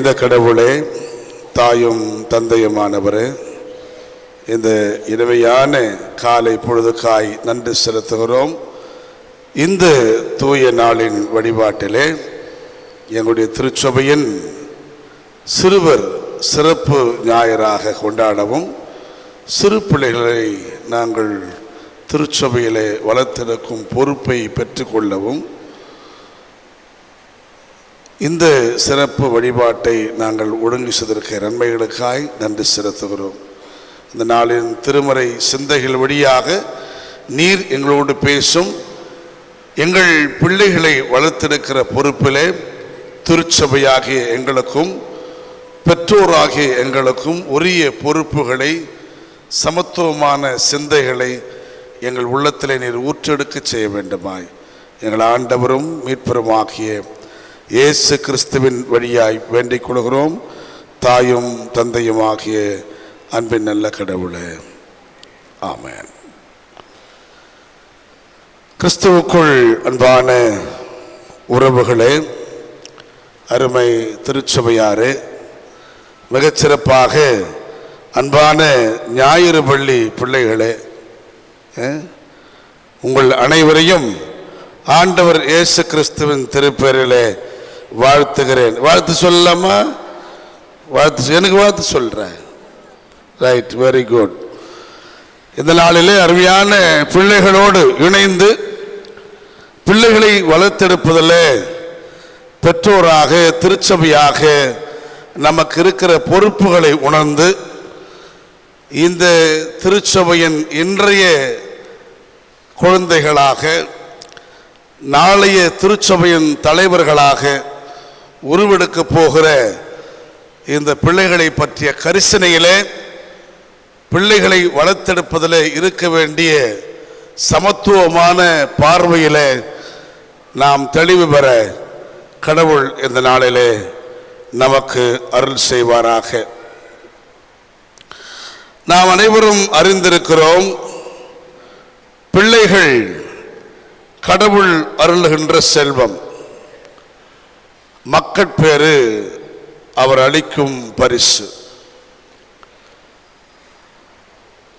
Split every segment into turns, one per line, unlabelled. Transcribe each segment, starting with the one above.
நிறைந்த கடவுளே, தாயும் தந்தையுமானவரே, இந்த இனிமையான காலை பொழுதுக்காய் நன்றி செலுத்துகிறோம். இந்த தூய நாளின் வழிபாட்டிலே எங்களுடைய திருச்சபையின் சிறுவர் சிறப்பு ஞாயிறாக கொண்டாடவும், சிறு பிள்ளைகளை நாங்கள் திருச்சபையிலே வளர்த்தெடுக்கும் பொறுப்பை பெற்றுக்கொள்ளவும் இந்த சிறப்பு வழிபாட்டை நாங்கள் ஒழுங்கு செய்திருக்கிற நன்மைகளுக்காய் நன்றி செலுத்துகிறோம். இந்த நாளின் திருமறை சிந்தைகள் வழியாக நீர் எங்களோடு பேசும், எங்கள் பிள்ளைகளை வளர்த்தெடுக்கிற பொறுப்பிலே திருச்சபையாகிய எங்களுக்கும் பெற்றோராகிய எங்களுக்கும் உரிய பொறுப்புகளை, சமத்துவமான சிந்தைகளை எங்கள் உள்ளத்திலே நீர் ஊற்றெடுக்க செய்ய வேண்டுமாய் எங்கள் ஆண்டவரும் மீட்பருமாகிய இயேசு கிறிஸ்துவின் வழியாய் வேண்டிக் கொள்கிறோம். தாயும் தந்தையுமாகிய அன்பின் நல்ல கடவுளே, ஆமென். கிறிஸ்துவுக்குள் அன்பான உறவுகளே, அருமை திருச்சபையாரே, மிகச்சிறப்பாக அன்பான ஞாயிறு பள்ளி பிள்ளைகளே, உங்கள் அனைவரையும் ஆண்டவர் இயேசு கிறிஸ்துவின் திருப்பெயரிலே வாழ்த்துகிறேன். வாழ்த்து சொல்லாமா? எனக்கு வாழ்த்து சொல்றேன். Right, very good. இந்த நாளிலே அருமையான பிள்ளைகளோடு இணைந்து பிள்ளைகளை வளர்த்தெடுப்பதில் பெற்றோராக திருச்சபையாக நமக்கு இருக்கிற பொறுப்புகளை உணர்ந்து இந்த திருச்சபையின் இன்றைய குழந்தைகளாக, நாளைய திருச்சபையின் தலைவர்களாக உருவெடுக்க போகிற இந்த பிள்ளைகளை பற்றிய கரிசனையிலே, பிள்ளைகளை வளர்த்தெடுப்பதில் இருக்க வேண்டிய சமத்துவமான பார்வையிலே நாம் தெளிவு பெற கடவுள் இந்த நாளிலே நமக்கு அருள் செய்வாராக. நாம் அனைவரும் அறிந்திருக்கிறோம், பிள்ளைகள் கடவுள் அருளுகின்ற செல்வம், மக்கட்பேறு அவர் அளிக்கும் பரிசு.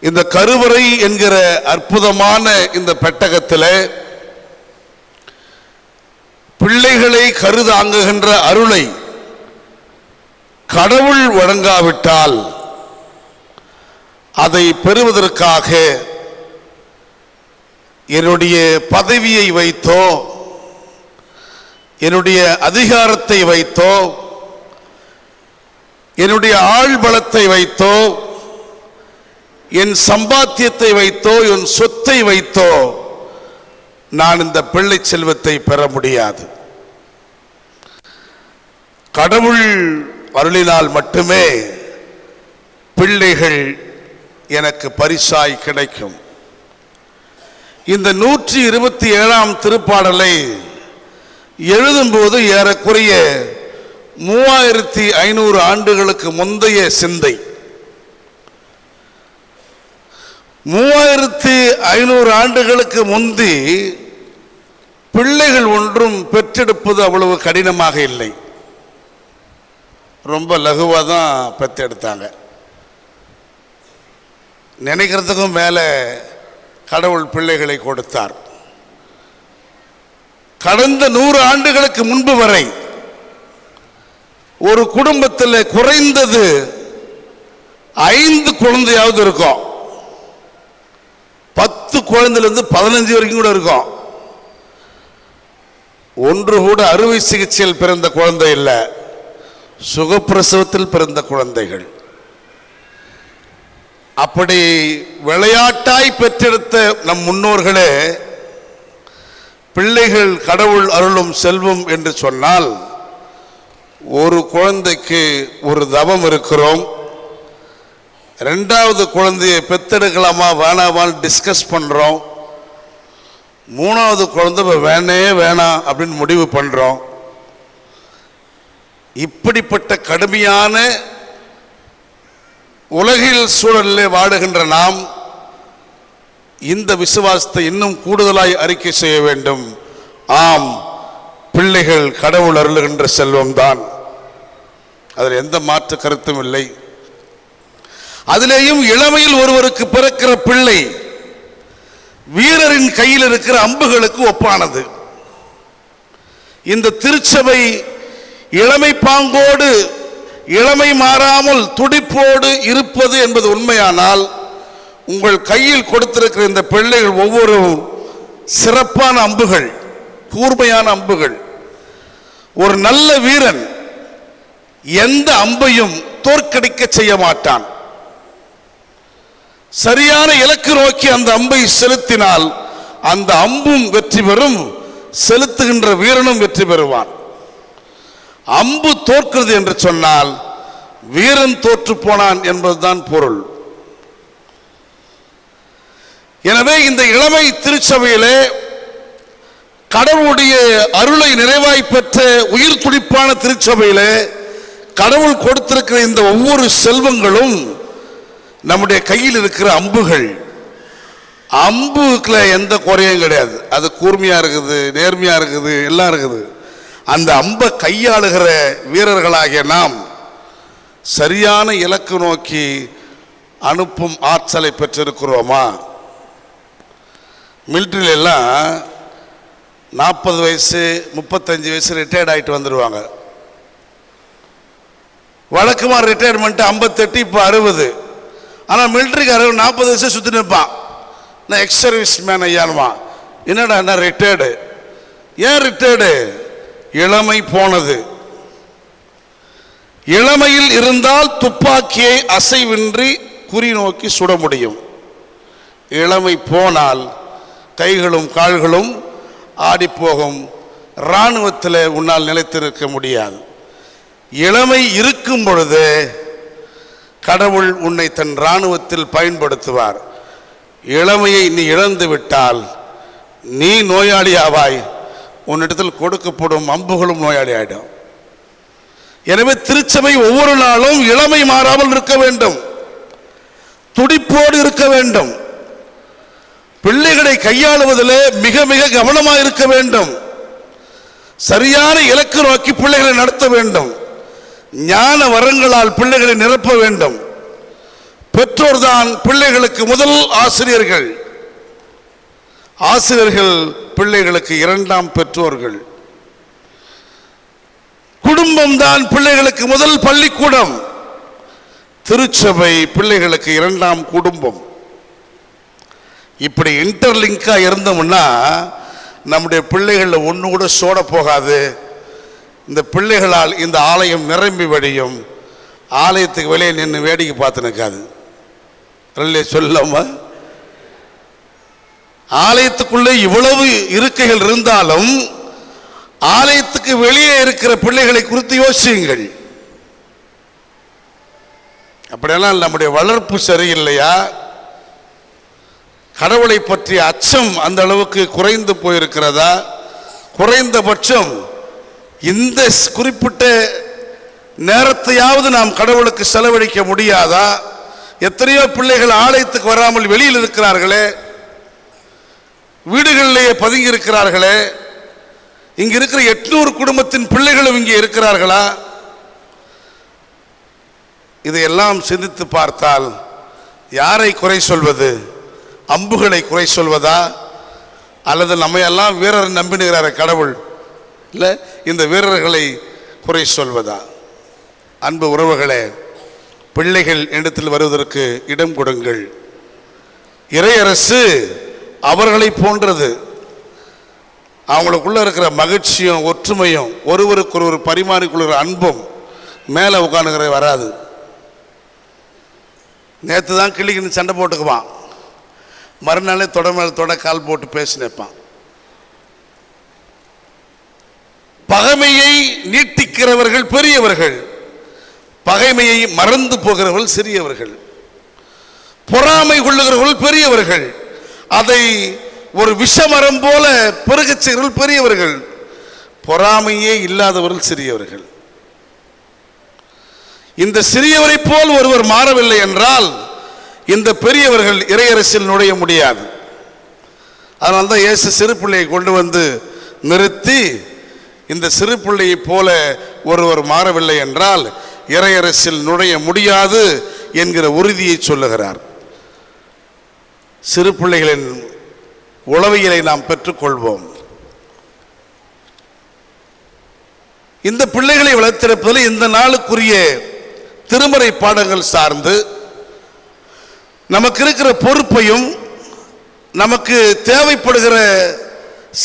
இந்த கருவறை என்கிற அற்புதமான இந்த பெட்டகத்தில் பிள்ளைகளை கருதாங்குகின்ற அருளை கடவுள் வழங்காவிட்டால் அதை பெறுவதற்காக என்னுடைய பதவியை வைத்தோ, என்னுடைய அதிகாரத்தை வைத்தோ, என்னுடைய ஆள் பலத்தை வைத்தோ, என் சம்பாத்தியத்தை வைத்தோ, என் சொத்தை வைத்தோ நான் இந்த பிள்ளை செல்வத்தை பெற முடியாது. கடவுள் அருளினால் மட்டுமே பிள்ளைகள் எனக்கு பரிசாய் கிடைக்கும். இந்த 127ஆம் திருப்பாடலை எழுதும்போது ஏறக்குறைய 3500 ஆண்டுகளுக்கு முந்தைய சிந்தை. 3500 ஆண்டுகளுக்கு முந்தி பிள்ளைகள் ஒன்றும் பெற்றெடுப்பது அவ்வளவு கடினமாக இல்லை, ரொம்ப லகுவாக தான் பெற்றெடுத்தாங்க. நினைக்கிறதுக்கும் மேலே கடவுள் பிள்ளைகளை கொடுத்தார். கடந்த 100 ஆண்டுகளுக்கு முன்பு வரை ஒரு குடும்பத்தில் குறைந்தது 5 குழந்தையாவது இருக்கும். 10 குழந்தையிலிருந்து 15 வரைக்கும் கூட இருக்கும். ஒன்று கூட அறுவை சிகிச்சையில் பிறந்த குழந்தை இல்லை, சுகப்பிரசவத்தில் பிறந்த குழந்தைகள். அப்படி விளையாட்டாய் பெற்றெடுத்த நம் முன்னோர்களே பிள்ளைகள் கடவுள் அருளும் செல்வம் என்று சொன்னால், ஒரு குழந்தைக்கு ஒரு தவம் இருக்கிறோம். 2வது குழந்தையை பெத்தெடுக்கலாமா வேணாமான்னு டிஸ்கஸ் பண்ணுறோம். 3வது குழந்தை வேணே வேணாம் அப்படின்னு முடிவு பண்ணுறோம். இப்படிப்பட்ட கடுமையான உலகில் சூழலில் வாடுகின்ற நாம் இந்த விசுவாசத்தை இன்னும் கூடுதலாய் அறிக்கை செய்ய வேண்டும். ஆம், பிள்ளைகள் கடவுள் அருளுகின்ற செல்வம்தான். அதில் எந்த மாற்று கருத்தும் இல்லை. அதிலேயும் இளமையில் ஒருவருக்கு பிறக்கிற பிள்ளை வீரரின் கையில் இருக்கிற அம்புகளுக்கு ஒப்பானது. இந்த திருச்சபை இளமை பாங்கோடு இளமை மாறாமல் துடிப்போடு இருப்பது என்பது உண்மையானால், உங்கள் கையில் கொடுத்திருக்கிற இந்த பிள்ளைகள் ஒவ்வொரு சிறப்பான அம்புகள், கூர்மையான அம்புகள். ஒரு நல்ல வீரன் எந்த அம்பையும் தோற்கடிக்க செய்ய மாட்டான். சரியான இலக்கு நோக்கி அந்த அம்பை செலுத்தினால் அந்த அம்பும் வெற்றி பெறும், செலுத்துகின்ற வீரனும் வெற்றி பெறுவான். அம்பு தோற்கிறது என்று சொன்னால் வீரன் தோற்று போனான் என்பதுதான் பொருள். எனவே இந்த இளமை திருச்சபையிலே கடவுளுடைய அருளை நிறைவாய் பெற்ற உயிர் துடிப்பான திருச்சபையிலே கடவுள் கொடுத்திருக்கிற இந்த ஒவ்வொரு செல்வங்களும் நம்முடைய கையில் இருக்கிற அம்புகள். அம்புக்குள்ள எந்த குறையும் கிடையாது. அது கூர்மையா இருக்குது, நேர்மையா இருக்குது, எல்லாம் இருக்குது. அந்த அம்பை கையாளுகிற வீரர்களாகிய நாம் சரியான இலக்கு நோக்கி அனுப்பும் ஆற்றலை பெற்றிருக்கிறோமா? மிலிட்ரியில எல்லாம் 40 வயசு 35 வயசு ரிட்டையர்ட் ஆகிட்டு வந்துடுவாங்க. வழக்கமாக ரிட்டையர்மெண்ட் 58, இப்போ 60. ஆனால் மிலிட்ரிக்கார 40 வயசு சுற்றி நிற்பான். நான் எக்ஸ் சர்வீஸ் மேன் ஐயானுமா. என்னடா என்ன ரிட்டையர்டு? ஏன் ரிட்டையர்டு? இளமை போனது. இளமையில் இருந்தால் துப்பாக்கியை அசைவின்றி குறி நோக்கி சுட முடியும். இளமை போனால் கைகளும் கால்களும் ஆடிப்போகும். இராணுவத்தில் உன்னால் நிலைத்திருக்க முடியாது. இளமை இருக்கும் பொழுது கடவுள் உன்னை தன் இராணுவத்தில் பயன்படுத்துவார். இளமையை நீ இழந்து விட்டால் நீ நோயாளி ஆவாய். உன்னிடத்தில் கொடுக்கப்படும் அம்புகளும் நோயாளி ஆயிடும். எனவே திருச்சபை ஒவ்வொரு நாளும் இளமை மாறாமல் இருக்க வேண்டும், துடிப்போடு இருக்க வேண்டும். பிள்ளைகளை கையாளுவதிலே மிக மிக கவனமாக இருக்க வேண்டும். சரியான இலக்கு நோக்கி பிள்ளைகளை நடத்த வேண்டும். ஞான வரங்களால் பிள்ளைகளை நிரப்ப வேண்டும். பெற்றோர் தான் பிள்ளைகளுக்கு முதல் ஆசிரியர்கள். ஆசிரியர்கள் பிள்ளைகளுக்கு இரண்டாம் பெற்றோர்கள். குடும்பம் தான் பிள்ளைகளுக்கு முதல் பள்ளிக்கூடம். திருச்சபை பிள்ளைகளுக்கு இரண்டாம் குடும்பம். இப்படி இன்டர்லிங்கா இருந்தோம்னா நம்முடைய பிள்ளைகளில் ஒன்று கூட சோட போகாது. இந்த பிள்ளைகளால் இந்த ஆலயம் நிரம்பி வடியும். ஆலயத்துக்கு வெளியே நின்று வேடிக்கை பார்த்து நிற்காது. சொல்லாம ஆலயத்துக்குள்ளே இவ்வளவு இருக்கைகள் இருந்தாலும் ஆலயத்துக்கு வெளியே இருக்கிற பிள்ளைகளை குறித்து யோசியுங்கள். அப்படியெல்லாம் நம்முடைய வளர்ப்பு சரியில்லையா? கடவுளை பற்றிய அச்சம் அந்த அளவுக்கு குறைந்து போயிருக்கிறதா? குறைந்தபட்சம் இந்த குறிப்பிட்ட நேரத்தையாவது நாம் கடவுளுக்கு செலவழிக்க முடியாதா? எத்தனையோ பிள்ளைகள் ஆலயத்துக்கு வராமல் வெளியில் இருக்கிறார்களே, வீடுகளிலேயே பதுங்கி இருக்கிறார்களே. இங்க இருக்கிற 800 குடும்பத்தின் பிள்ளைகளும் இங்கே இருக்கிறார்களா? இதையெல்லாம் சிந்தித்து பார்த்தால் யாரை குறை சொல்வது? அம்புகளை குறை சொல்வதா? அல்லது நம்மையெல்லாம் வீரர் நம்பினுகிறார கடவுள், இல்லை இந்த வீரர்களை குறை சொல்வதா? அன்பு உறவுகளே, பிள்ளைகள் இடத்தில் வருவதற்கு இடம் கொடுங்கள். இறையரசு அவர்களை போன்றது. அவங்களுக்குள்ள இருக்கிற மகிழ்ச்சியும் ஒற்றுமையும் ஒருவருக்கு ஒருவர் பரிமாறிக்கொள்கிற அன்பும் மேலே உட்காந்துக்கிற வராது. நேற்று தான் கிளிக்குன்னு சண்டை போட்டுக்குவான், மறுநாளே தொட மேல தொட கால் போட்டு பேசி நிற்பான். பகைமையை நீட்டிக்கிறவர்கள் பெரியவர்கள், பகைமையை மறந்து போகிறவர்கள் சிறியவர்கள். பொறாமை கொள்ளுகிறவர்கள் பெரியவர்கள், அதை ஒரு விஷமரம் போல பெருகச் செய்கிறவர்கள் பெரியவர்கள். பொறாமையே இல்லாதவர்கள் சிறியவர்கள். இந்த சிறியவரை போல் ஒருவர் மாறவில்லை என்றால் இந்த பெரியவர்கள் இறையரசில் நுழைய முடியாது. அதனால்தான் இயேசு சிறு பிள்ளையை கொண்டு வந்து நிறுத்தி, இந்த சிறு பிள்ளையை போல ஒருவர் மாறவில்லை என்றால் இறையரசில் நுழைய முடியாது என்கிற உறுதியை சொல்லுகிறார். சிறு பிள்ளைகளின் உளவியலை நாம் பெற்றுக்கொள்வோம். இந்த பிள்ளைகளை வளர்த்திருப்பதில் இந்த நாளுக்குரிய திருமறை பாடங்கள் சார்ந்து நமக்கு இருக்கிற பொறுப்பையும் நமக்கு தேவைப்படுகிற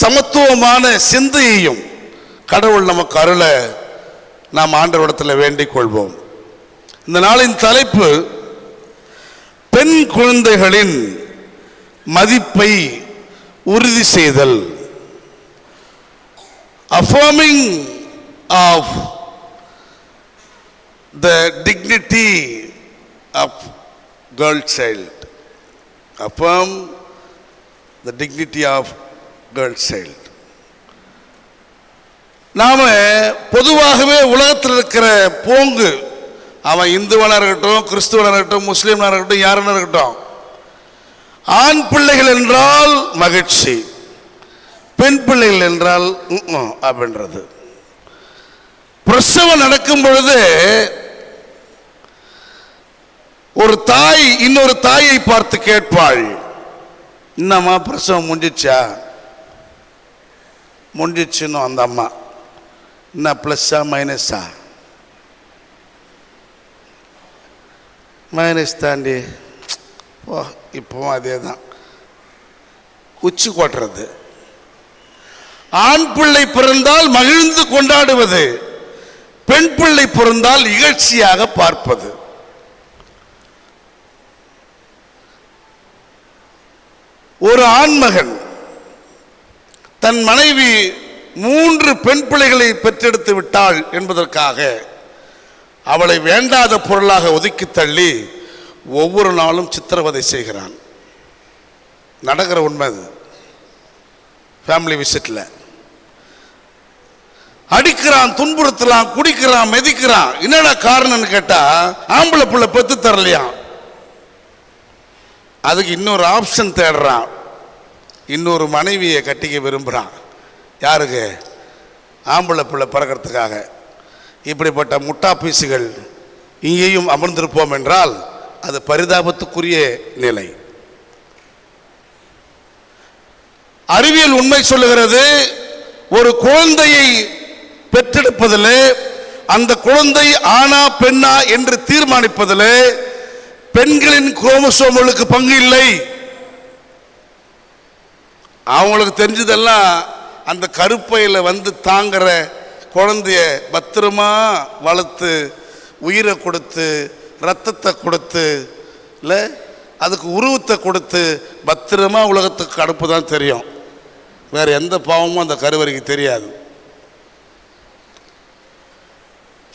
சமத்துவமான சிந்தையையும் கடவுள் நமக்கு அருள நாம் ஆண்டவரிடத்தில் வேண்டிக் கொள்வோம். இந்த நாளின் தலைப்பு பெண் குழந்தைகளின் மதிப்பை உறுதி செய்தல். Affirming of the dignity of girl child. Affirm the dignity of girl child. நாம பொதுவாகவே உலகத்தில் இருக்கிற போங்கு, அவன் இந்துவனாக இருக்கட்டும், கிறிஸ்துவனாக இருக்கட்டும், முஸ்லீம்னாக இருக்கட்டும், யாருன்னு இருக்கட்டும், ஆண் பிள்ளைகள் என்றால் மகிழ்ச்சி, பெண் பிள்ளைகள் என்றால் அப்படின்றது. பிரசவம் நடக்கும் பொழுது ஒரு தாய் இன்னொரு தாயை பார்த்து கேட்பாள், என்னம்மா பிரசவம் முடிஞ்சிச்சா? முடிஞ்சிச்சுன்னு அந்த அம்மா, என்ன பிளஸ்ஸா மைனஸா? மைனஸ் தாண்டி. ஓ, இப்போவும் அதே தான், உச்சி கொட்டுறது. ஆண் பிள்ளை பிறந்தால் மகிழ்ந்து கொண்டாடுவது, பெண் பிள்ளை பிறந்தால் இகழ்ச்சியாக பார்ப்பது. ஒரு ஆண்மகன் தன் மனைவி 3 பெண் பிள்ளைகளை பெற்றெடுத்து விட்டாள் என்பதற்காக அவளை வேண்டாத பொருளாக ஒதுக்கி தள்ளி ஒவ்வொரு நாளும் சித்திரவதை செய்கிறான். நடக்கிற உண்மை அது. ஃபேமிலி விசிட்டில் அடிக்கிறான், துன்புறுத்தலாம், குடிக்கிறான், மெதிக்கிறான். என்னடா காரணம்னு கேட்டா, ஆம்பளை பிள்ளை பெத்து தரலையா, அதுக்கு இன்னொரு ஆப்ஷன் தேடுறான், இன்னொரு மனைவியை கட்டிக்க விரும்புகிறான். யாருக்கு? ஆம்பளை பிள்ளை பிறக்கிறதுக்காக. இப்படிப்பட்ட முட்டா பீசுகள் இங்கேயும் அமர்ந்திருப்போம் என்றால் அது பரிதாபத்துக்குரிய நிலை. அறிவியல் உண்மை சொல்லுகிறது, ஒரு குழந்தையை பெற்றெடுப்பதில், அந்த குழந்தை ஆணா பெண்ணா என்று தீர்மானிப்பதில் பெண்களின் குரோமோசோம்களுக்கு பங்கு இல்லை. அவங்களுக்கு தெரிஞ்சதெல்லாம் அந்த கருப்பையில் வந்து தாங்குற குழந்தைய பத்திரமா வளர்த்து, உயிரை கொடுத்து, ரத்தத்தை கொடுத்து, இல்லை அதுக்கு உருவத்தை கொடுத்து பத்திரமா உலகத்துக்கு அனுப்பு தான் தெரியும். வேற எந்த பாவமும் அந்த கருவறைக்கு தெரியாது.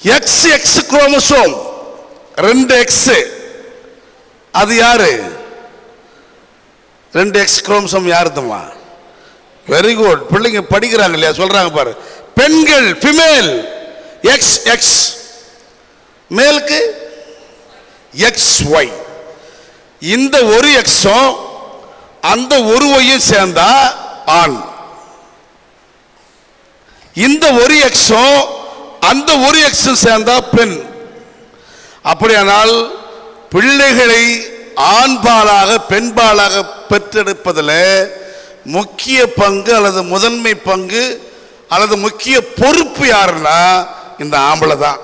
எக்ஸ் குரோமோசோம் 2X, அது யாரு? 2X chromosome யாருதுமா? Very good. பிள்ளைங்க படிக்கிறாங்க இல்லையா, சொல்றாங்க பாரு. பெண்கள் ஃபிமேல் XX, மேலுக்கு XY. இந்த ஒரு எக்ஸும் அந்த ஒரு ஒய்யும் சேர்ந்தா ஆண், இந்த ஒரு எக்ஸும் அந்த ஒரு எக்ஸும் சேர்ந்தா பெண். அப்படியானால் பிள்ளைகளை ஆண்பாலாக பெண்பாலாக பெற்றெடுப்பதில் முக்கிய பங்கு அல்லது முதன்மை பங்கு அல்லது முக்கிய பொறுப்பு யாருன்னா இந்த ஆம்பளை தான்.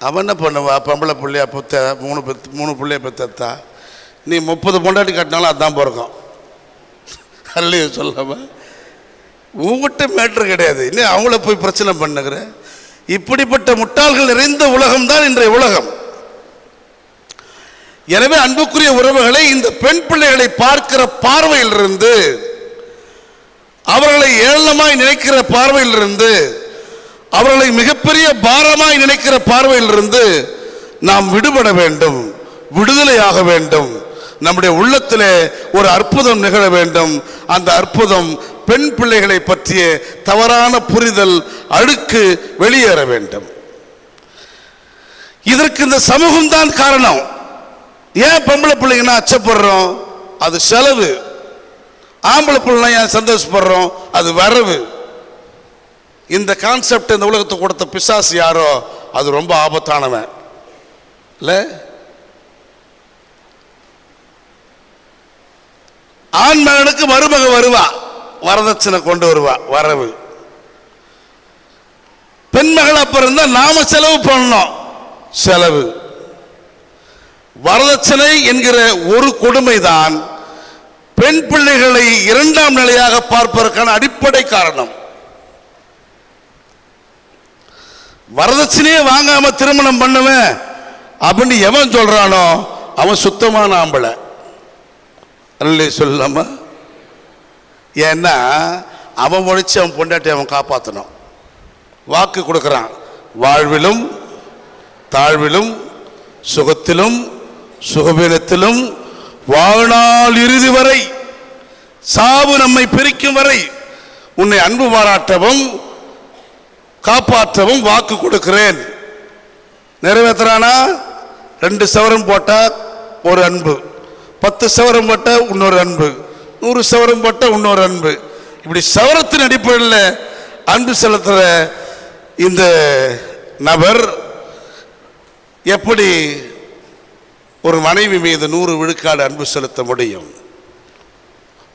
அவன் என்ன பண்ணுவா? பொம்பளை பிள்ளையா பெத்த, 3 பிள்ளைய பெத்தா, நீ 30 பொண்டாட்டி கட்டினாலும் அதுதான் பிறக்கும். அல்லையே சொல்லாம உங்ககிட்ட மேட்ரு கிடையாது, இன்னும் அவங்கள போய் பிரச்சனை பண்ணுகிற. இப்படிப்பட்ட முட்டாள்கள் நிறைந்த உலகம் தான் இன்றைய உலகம். எனவே அன்புக்குரிய உறவுகளை, இந்த பெண் பிள்ளைகளை பார்க்கிற பார்வையிலிருந்து, அவர்களை ஏளனமாய் நினைக்கிற பார்வையிலிருந்து, அவர்களை மிகப்பெரிய பாரமாய் நினைக்கிற பார்வையிலிருந்து நாம் விடுபட வேண்டும், விடுதலையாக வேண்டும். நம்முடைய உள்ளத்திலே ஒரு அற்புதம் நிகழ வேண்டும். அந்த அற்புதம் பெண் பிள்ளைகளை பற்றிய தவறான புரிதல், அழுக்கு வெளியேற வேண்டும். இதற்கு இந்த சமூகம் தான் காரணம். ஏன் பொம்பளை பிள்ளைங்கன்னா அச்சப்படுறோம்? அது செலவு. ஆம்பளை பிள்ளை ஏன் சந்தோஷப்படுறோம்? அது வரவு. இந்த கான்செப்ட் இந்த உலகத்துக்கு கொடுத்த பிசாசு யாரோ அது ரொம்ப ஆபத்தானவன் இல்ல. ஆண் மகனுக்கு மருமக வருவா, வரதட்சணை கொண்டு வருவா, வரவு. பெண் மகள் அப்புறம் இருந்தா நாம செலவு பண்ணணும், செலவு. வரதட்சணை என்கிற ஒரு கொடுமைதான் பெண் பிள்ளைகளை இரண்டாம் நிலையாக பார்ப்பதற்கான அடிப்படை காரணம். வரதட்சணையே வாங்காம திருமணம் பண்ணுவேன் அப்படின்னு எவன் சொல்றானோ அவன் சுத்தமான ஆம்பளை சொல்லாம. ஏன்னா அவன் ஒழிச்சு அவன் பொண்டாட்டி அவன் காப்பாற்றணும். வாக்கு கொடுக்கிறான், வாழ்விலும் தாழ்விலும் சுகத்திலும் சுகவீனத்திலும் வாழ்நாள் இறுதி வரை சாவு நம்மை பிரிக்கும் வரை உன்னை அன்பு பாராட்டவும் காப்பாற்றவும் வாக்கு கொடுக்கிறேன். நிறைவேற்றுறானா? 2 சவரம் போட்டா ஒரு அன்பு, 10 சவரம் போட்டா இன்னொரு அன்பு, 100 சவரம் போட்டா இன்னொரு அன்பு. இப்படி சவரத்தின் அடிப்படையில் அன்பு செலுத்துற இந்த நபர் எப்படி ஒரு மனைவி மீது 100 விழுக்காடு அன்பு செலுத்த முடியும்?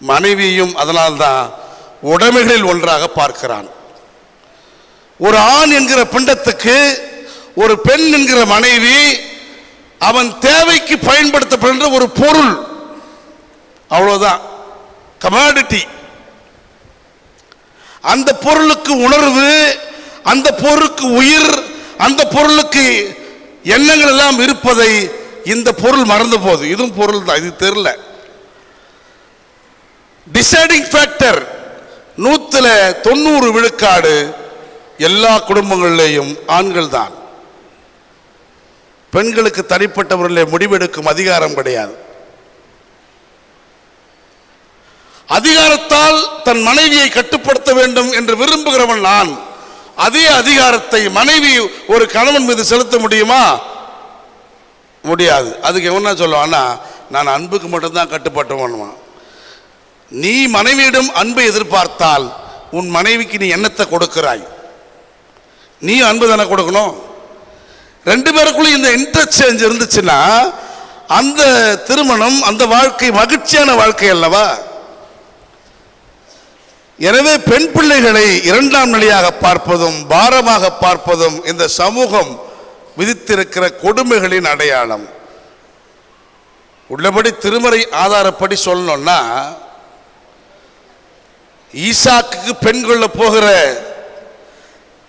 மனைவியும் அதனால்தான் உடைமைகளில் ஒன்றாக பார்க்கிறான். ஒரு ஆண் என்கிற பிண்டத்துக்கு ஒரு பெண் என்கிற மனைவி அவன் தேவைக்கு பயன்படுத்தப்படுகின்ற ஒரு பொருள், அவ்வளவுதான், கமாடிட்டி. அந்த பொருளுக்கு உணர்வு, அந்த பொருளுக்கு உயிர், அந்த பொருளுக்கு எண்ணங்கள் எல்லாம் இருப்பதை இந்த பொருள் மறந்து போகுது. இதுவும் பொருள் தான், இது தெரியல. டிசைடிங் ஃபேக்டர் 190 விழுக்காடு எல்லா குடும்பங்களிலேயும் ஆண்கள் தான். பெண்களுக்கு தனிப்பட்ட முறையில் முடிவெடுக்கும் அதிகாரம் கிடையாது. அதிகாரத்தால் தன் மனைவியை கட்டுப்படுத்த வேண்டும் என்று விரும்புகிறவன் நான். அதே அதிகாரத்தை மனைவி ஒரு கணவன் மீது செலுத்த முடியுமா? முடியாது. அதுக்கு என்ன சொல்லுவான்னா, நான் அன்புக்கு மட்டும்தான் கட்டுப்பட்டுவான். நீ மனைவியிடம் அன்பை எதிர்பார்த்தால் உன் மனைவிக்கு நீ என்னத்தை கொடுக்கிறாய்? நீ அன்பு தானே கொடுக்கணும். 2 பேருக்குள்ள இந்த இன்டர்சேஞ்ச் இருந்துச்சுன்னா அந்த திருமணம், அந்த வாழ்க்கை மகிழ்ச்சியான வாழ்க்கை அல்லவா? எனவே பெண் பிள்ளைகளை இரண்டாம் நிலையாக பார்ப்பதும் பாரமாக பார்ப்பதும் இந்த சமூகம் விதித்திருக்கிற கொடுமைகளின் அடையாளம். உள்ளபடி திருமறை ஆதாரப்படி சொல்லணும்னா, ஈசாக்கு பெண் கொள்ள போகிற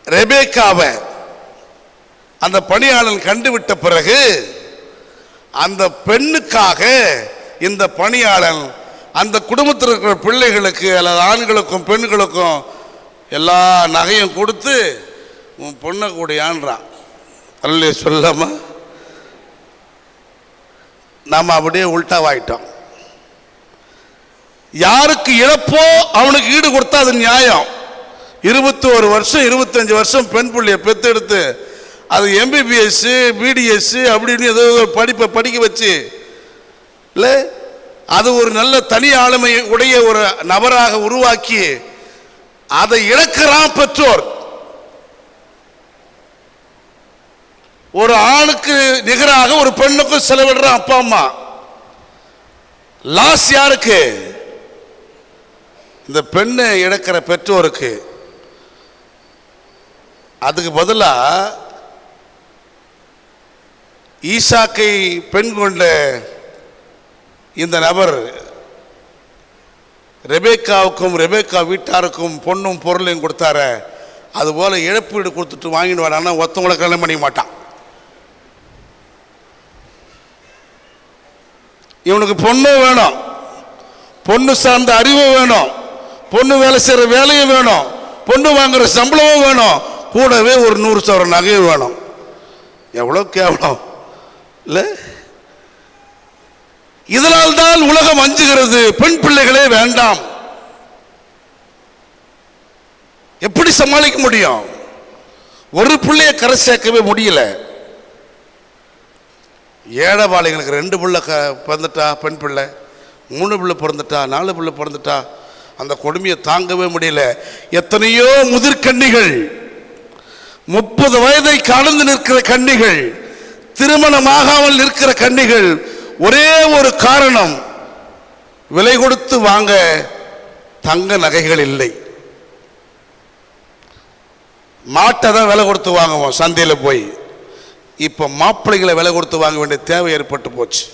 ரெபேக்காவை அந்த பணியாளன் கண்டுவிட்ட பிறகு அந்த பெண்ணுக்காக இந்த பணியாளன் அந்த குடும்பத்தில் இருக்கிற பிள்ளைகளுக்கு அல்லது ஆண்களுக்கும் பெண்களுக்கும் எல்லா நகையும் கொடுத்து உன் பொண்ணை கூடியான்றான். அல்ல சொல்லாம நாம் அப்படியே உள்டாவாயிட்டோம். யாருக்கு இழப்போ அவனுக்கு ஈடு கொடுத்தா அது நியாயம். 21 வருஷம் 25 வருஷம் பெண் பிள்ளைய பெற்றெடுத்து அது MBBS BDS அப்படின்னு ஏதோ படிப்பை படிக்க வச்சு இல்லை, அது ஒரு நல்ல தனி ஆளுமை உடைய ஒரு நபராக உருவாக்கி அதை இழக்கிறான் பெற்றோர். ஒரு ஆணுக்கு நிகராக ஒரு பெண்ணுக்கும் செலவிடுற அப்பா அம்மா. லாஸ் யாருக்கு? இந்த பெண்ணை இழக்கிற பெற்றோருக்கு. அதுக்கு பதிலா ஈசாக்கை பெண் கொண்ட இந்த நபர் ரெபேக்காவுக்கும் ரெபேக்கா வீட்டாருக்கும் பொண்ணும் பொருளையும் கொடுத்தார, அதுபோல இழப்பீடு கொடுத்துட்டு வாங்கிட்டு வரானா ஒருத்தவங்களை கல்யாணம் பண்ணிக்க மாட்டான். இவனுக்கு பொண்ணும் வேணும், பொண்ணு சார்ந்த அறிவும் வேணும், பொண்ணு வேலை செய்கிற வேலையும் வேணும், பொண்ணு வாங்குற சம்பளமும் வேணும், கூடவே ஒரு 100 சவரம் நகையும் வேணும். எவ்வளோ கேவலம் இல்லை? இதனால் தான் உலகம் அஞ்சுகிறது. பெண் பிள்ளைகளே வேண்டாம். எப்படி சமாளிக்க முடியும்? ஒரு பிள்ளைய கரை சேர்க்கவே முடியல. ஏழைபாளையங்களுக்கு 2 பிள்ளை பிறந்துட்டா, பெண் பிள்ளை 3 பிள்ளை பிறந்துட்டா, 4 பிள்ளை பிறந்துட்டா, அந்த கொடுமையை தாங்கவே முடியல. எத்தனையோ முதிர்கன்னிகள், 30 வயதை கடந்து நிற்கிற கன்னிகள், திருமணமாகாமல் நிற்கிற கன்னிகள், ஒரே ஒரு காரணம், விலை கொடுத்து வாங்க தங்க நகைகள் இல்லை. மாட்டை தான் விலை கொடுத்து வாங்குவோம் சந்தையில் போய். இப்போ மாப்பிள்ளைகளை விலை கொடுத்து வாங்க வேண்டிய தேவை ஏற்பட்டு போச்சு.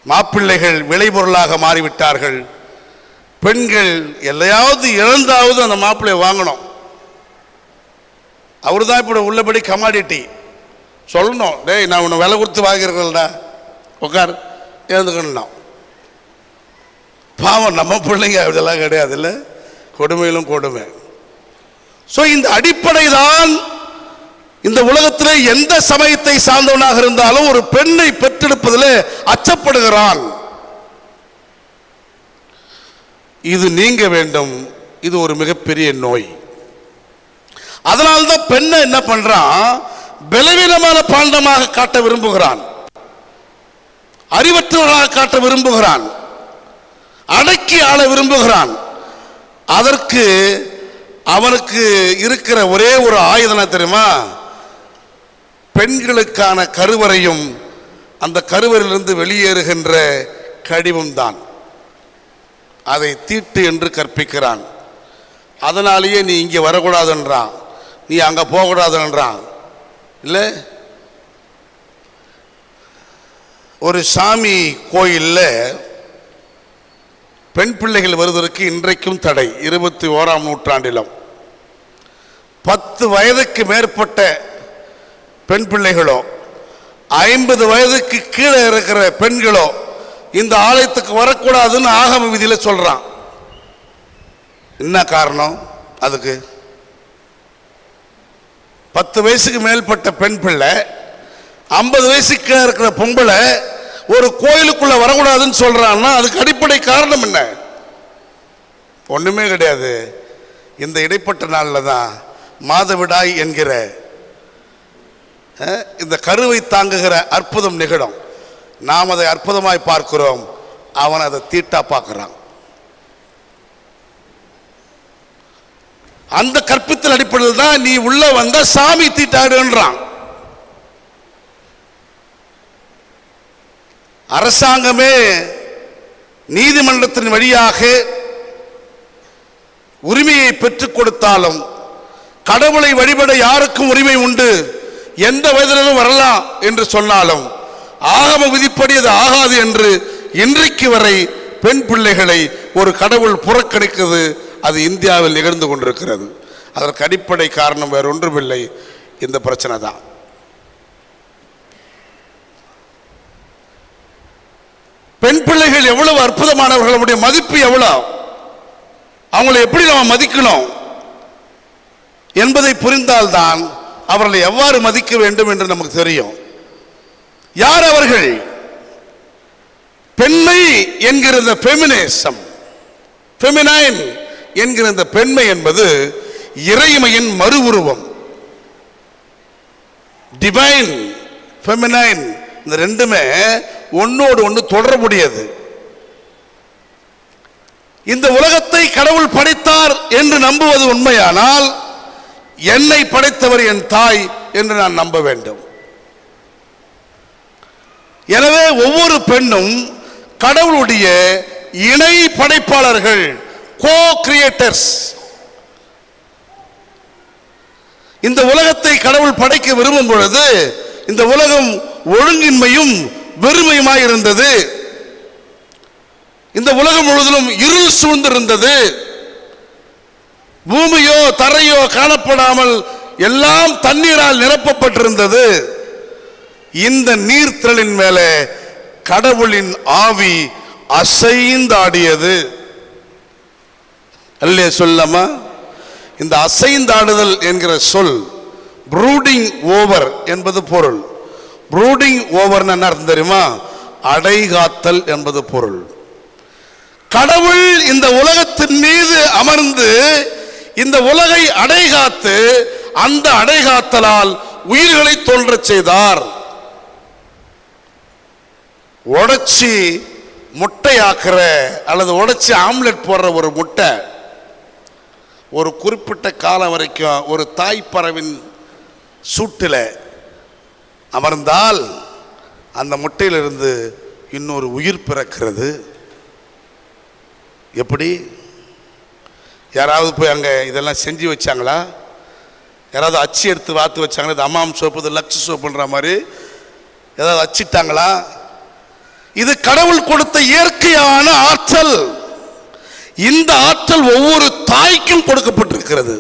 மாப்பிள்ளைகள் விளைபொருளாக மாறிவிட்டார்கள். பெண்கள் எல்லையாவது இழந்தாவது அந்த மாப்பிள்ளையை வாங்கணும். அவரு தான் இப்படி உள்ளபடி கமாடிட்டி சொல்லணும். டேய், நான் உன்னை விலை கொடுத்து வாங்கிறேன்டா, உட்கார், எழுந்துக்கணும். பாவம், நம்ம பிள்ளைங்க இதெல்லாம் கிடையாது இல்லை, கொடுமையிலும் கொடுமை. ஸோ இந்த அடிப்படை தான் இந்த உலகத்தில் எந்த சமயத்தை சார்ந்தவனாக இருந்தாலும் ஒரு பெண்ணை பெற்றெடுப்பதில் அச்சப்படுகிறான். இது நீங்க வேண்டும். இது ஒரு மிகப்பெரிய நோய். அதனால்தான் பெண்ணை என்ன பண்றான், பலவீனமான பாண்டமாக காட்ட விரும்புகிறான், அறிவற்றவர்களாக காட்ட விரும்புகிறான், அடக்கி ஆள விரும்புகிறான். அதற்கு அவனுக்கு இருக்கிற ஒரே ஒரு ஆயுதம் தெரியுமா, பெண்களுக்கான கருவறையும் அந்த கருவறையிலிருந்து வெளியேறுகின்ற கடிவும் தான். அதை தீட்டு என்று கற்பிக்கிறான். அதனாலேயே நீ இங்கே வரக்கூடாதுன்றான், நீ அங்கே போகக்கூடாதுன்றான். இல்லை, ஒரு சாமி கோயிலில் பெண் பிள்ளைகள் வருவதற்கு இன்றைக்கும் தடை. 21ஆம் நூற்றாண்டிலும் 10 வயதுக்கு மேற்பட்ட பெண் பிள்ளைகளோ 50 வயதுக்கு கீழே இருக்கிற பெண்களோ இந்த ஆலயத்துக்கு வரக்கூடாதுன்னு ஆகம விதியில் சொல்றான். என்ன காரணம் அதுக்கு? 10 வயசுக்கு மேற்பட்ட பெண் பிள்ளை, 50 வயசுக்கு கீழே இருக்கிற பொம்பளை ஒரு கோயிலுக்குள்ள வரக்கூடாதுன்னு சொல்றான்னா அதுக்கு அடிப்படை காரணம் என்ன? ஒண்ணுமே கிடையாது. இந்த இடைப்பட்ட நாளில் தான் மாதவிடாய் என்கிற இந்த கருவை தாங்குகிற அற்புதம் நிகழும். நாம் அதை அற்புதமாய் பார்க்கிறோம், அவன் அதை தீட்டா பார்க்கிறான். அந்த கற்பித்தல் அடிப்படையில் தான் நீ உள்ள வந்த சாமி தீட்டாடுன்றான். அரசாங்கமே நீதிமன்றத்தின் வழியாக உரிமையை பெற்றுக் கொடுத்தாலும் கடவுளை வழிபட யாருக்கும் உரிமை உண்டு, எந்த வயதிலும் வரலாம் என்று சொன்னாலும் ஆகம விதிப்படி அது ஆகாது என்று இன்றைக்கு வரை பெண் பிள்ளைகளை ஒரு கடவுள் புறக்கணிக்கிறது. அது இந்தியாவில் நிகழ்ந்து கொண்டிருக்கிறது. அதற்கு அடிப்படை காரணம் வேற ஒன்றுமில்லை, இந்த பிரச்சனை தான். பெண் பிள்ளைகள் எவ்வளவு அற்புதமானவர்கள், அவருடைய மதிப்பு எவ்வளவு, அவங்களை எப்படி நம்ம மதிக்கணும் என்பதை புரிந்தால்தான் அவர்களை எவ்வாறு மதிக்க வேண்டும் என்று நமக்கு தெரியும். யார் அவர்கள்? பெண்மை என்கிற இந்த ஃபெமினிசம், ஃபெமினைன் என்கிற இந்த பெண்மை என்பது இறைமையின் மறு உருவம். டிவைன், ஃபெமினைன், இந்த ரெண்டுமே ஒன்னோடு ஒன்று தொடர்புடையது. இந்த உலகத்தை கடவுள் படைத்தார் என்று நம்புவது உண்மையானால் என்னை படைத்தவர் என் தாய் என்று நான் நம்ப வேண்டும். எனவே ஒவ்வொரு பெண்ணும் கடவுளுடைய இணை படைப்பாளர்கள், கோ கிரியேட்டர்ஸ். இந்த உலகத்தை கடவுள் படைக்க விரும்பும் பொழுது இந்த உலகம் ஒழுங்கின்மையும் வெறுமையுமாய் இருந்தது. இந்த உலகம் முழுவதும் இருள் சூழ்ந்திருந்தது. பூமியோ தரையோ காணப்படாமல் எல்லாம் தண்ணீரால் நிரப்பப்பட்டிருந்தது. இந்த நீர்த்திரளின் மேலே கடவுளின் ஆவி அசைந்தாடியது. அல்லே சொல்லமா? இந்த அசைந்தாடுதல் என்கிற சொல் ப்ரூடிங் ஓவர் என்பது பொருள். ப்ரூடிங் ஓவர் என்ன அர்த்தம் தெரியுமா? அடைகாத்தல் என்பது பொருள். கடவுள் இந்த உலகத்தின் மீது அமர்ந்து இந்த உலகை அடைகாத்து அந்த அடைகாத்தலால் உயிர்களை தோன்றச் செய்தார். உடைச்சி முட்டையாக்குற அல்லது உடைச்சி ஆம்லெட் போடுற ஒரு முட்டை ஒரு குறிப்பிட்ட காலம் வரைக்கும் ஒரு தாய்ப்பறவின் சூட்டில் அமர்ந்தால் அந்த முட்டையிலிருந்து இன்னொரு உயிர் பிறக்கிறது. எப்படி? யாராவது போய் அங்கே இதெல்லாம் செஞ்சு வச்சாங்களா? யாராவது அச்சு எடுத்து வாத்து வச்சாங்களா? இது அம்மாம் சோப்பு, இது லக்ஸ் சோப்புன்ற மாதிரி ஏதாவது அச்சிட்டாங்களா? இது கடவுள் கொடுத்த இயற்கையான ஆற்றல். இந்த ஆற்றல் ஒவ்வொரு தாய்க்கும் கொடுக்கப்பட்டிருக்கிறது.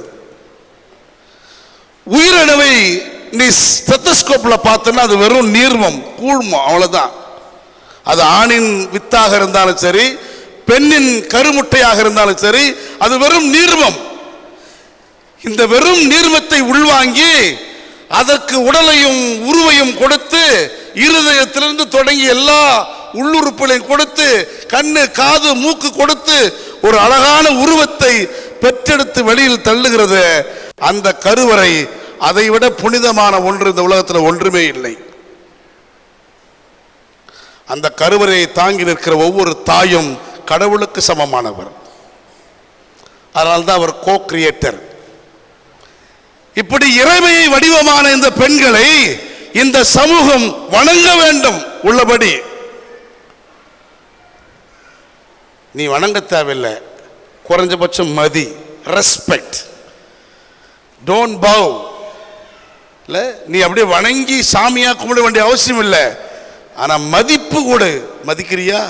உயிரணுவை நீ ஸ்டெத்தஸ்கோப்ல பார்த்தனா அது வெறும் நீர்மம், கூழ்மம், அவ்வளவுதான். அது ஆணின் வித்தாக இருந்தாலும் சரி, பெண்ணின் கருமுட்டையாக இருந்தாலும் சரி, அது வெறும் நீர்மம். இந்த வெறும் நீர்மத்தை உள்வாங்கி அதற்கு உடலையும் உருவையும் கொடுத்து, இருதயத்திலிருந்து தொடங்கி எல்லா உள்ளுறுப்புகளையும் கொடுத்து, கண்ணு காது மூக்கு கொடுத்து ஒரு அழகான உருவத்தை பெற்றெடுத்து வெளியில் தள்ளுகிறது அந்த கருவறை. அதைவிட புனிதமான ஒன்று இந்த உலகத்தில் ஒன்றுமே இல்லை. அந்த கருவறையை தாங்கி நிற்கிற ஒவ்வொரு தாயும் கடவுளுக்கு சமமானவர். அதனால்தான் அவர் கோ கிரியேட்டர். இப்படி இறைமையை வடிவமான இந்த பெண்களை இந்த சமூகம் வணங்க வேண்டும். உள்ளபடி நீ வணங்க தேவையில்லை, குறைஞ்சபட்சம் மதி, ரெஸ்பெக்ட், டோன்ட் பவ். இல்லை, நீ அப்படியே வணங்கி சாமியா கும்பிட வேண்டிய அவசியம் இல்லை. ஆனா மதிப்பு கூட. மதிக்கிறியா?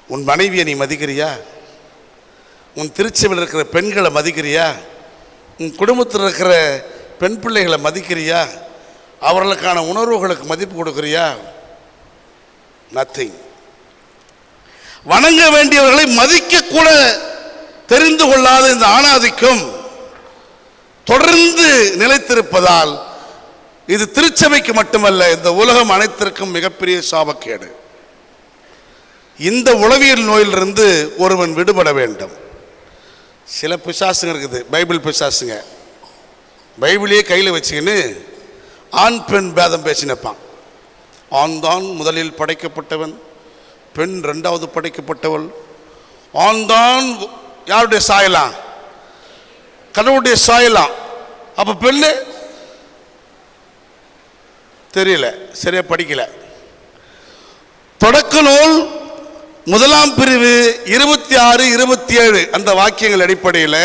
உன் மனைவியை நீ மதிக்கிறியா? உன் திருச்சபையில் இருக்கிற பெண்களை மதிக்கிறியா? உன் குடும்பத்தில் இருக்கிற பெண் பிள்ளைகளை மதிக்கிறியா? அவர்களுக்கான உணர்வுகளுக்கு மதிப்பு கொடுக்கிறியா? நத்திங். வணங்க வேண்டியவர்களை மதிக்க கூட தெரிந்து கொள்ளாத இந்த ஆணாதிக்கம் தொடர்ந்து நிலைத்திருப்பதால் இது திருச்சபைக்கு மட்டுமல்ல, இந்த உலகம் அனைத்திற்கும் மிகப்பெரிய சாபக்கேடு. இந்த உளவியல் நோயிலிருந்து ஒருவன் விடுபட வேண்டும். சில பிசாசுங்க இருக்குது, பைபிள் பிசாசுங்க. பைபிளையே கையில் வச்சுக்கின்னு ஆண் பெண் பேதம் பேசினப்பான். ஆண் தான் முதலில் படைக்கப்பட்டவன், பெண் இரண்டாவது படைக்கப்பட்டவள். ஆண் தான் யாருடைய சாயலாம்? கடவுளுடைய சாயலாம். அப்ப பெண்ணு தெரியல, சரியா படிக்கல. தொடக்க நூல் 1ஆம் பிரிவு 26, 27 அந்த வாக்கியங்கள் அடிப்படையில்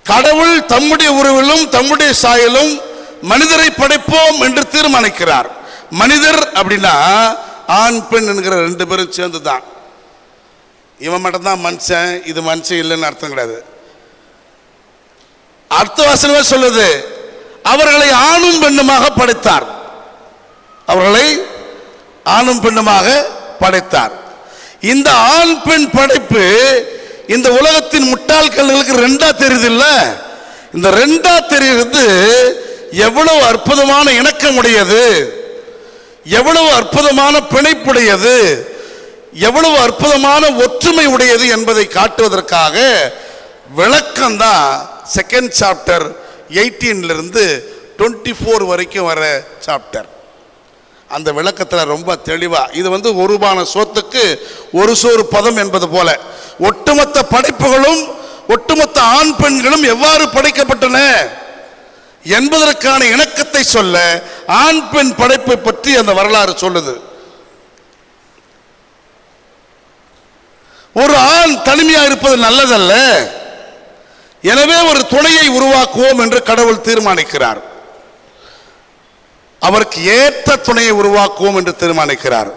கடவுள் தம்முடைய உருவிலும் தம்முடைய சாயலும் மனிதரை படைப்போம் என்று தீர்மானிக்கிறார். மனிதர் அப்படின்னா ஆண் பெண் என்கிற 2 பேரும் சேர்ந்து தான். இவன் மட்டும்தான் மனுஷன், இது மனுஷன் இல்லைன்னு அர்த்தம் கிடையாது. அர்த்த வசனமே சொல்லுது, அவர்களை ஆணும் பெண்ணுமாக படைத்தார். அவர்களை ஆணும் பெண்ணுமாக படைத்தார். இந்த ஆண் பெண் படைப்பு இந்த உலகத்தின் முட்டாள்களுக்கு ரெண்டா தெரியுது இல்ல? இந்த ரெண்டா தெரியுது எவ்வளவு அற்புதமான இணக்கமுடையது, எவ்வளவு அற்புதமான பிணைப்புடையது, எவ்வளவு அற்புதமான ஒற்றுமை உடையது என்பதை காட்டுவதற்காக விளக்கம்தான் 2nd சாப்டர் 18 24 வரைக்கும் வர சாப்டர். அந்த விளக்கத்தில் ரொம்ப தெளிவா இது ஒரு பான சோத்துக்கு ஒரு சோறு பதம் என்பது போல ஒட்டுமொத்த படைப்புகளும் ஒட்டுமொத்த ஆண் பெண்களும் எவ்வாறு படைக்கப்பட்டன என்பதற்கான இணக்கத்தை சொல்ல ஆண் பெண் படைப்பை பற்றி அந்த வரலாறு சொல்லுது. ஒரு ஆண் தனிமையா இருப்பது நல்லதல்ல. எனவே ஒரு துணையை உருவாக்குவோம் என்று கடவுள் தீர்மானிக்கிறார். அவருக்கு ஏற்ற துணையை உருவாக்குவோம் என்று தீர்மானிக்கிறார்.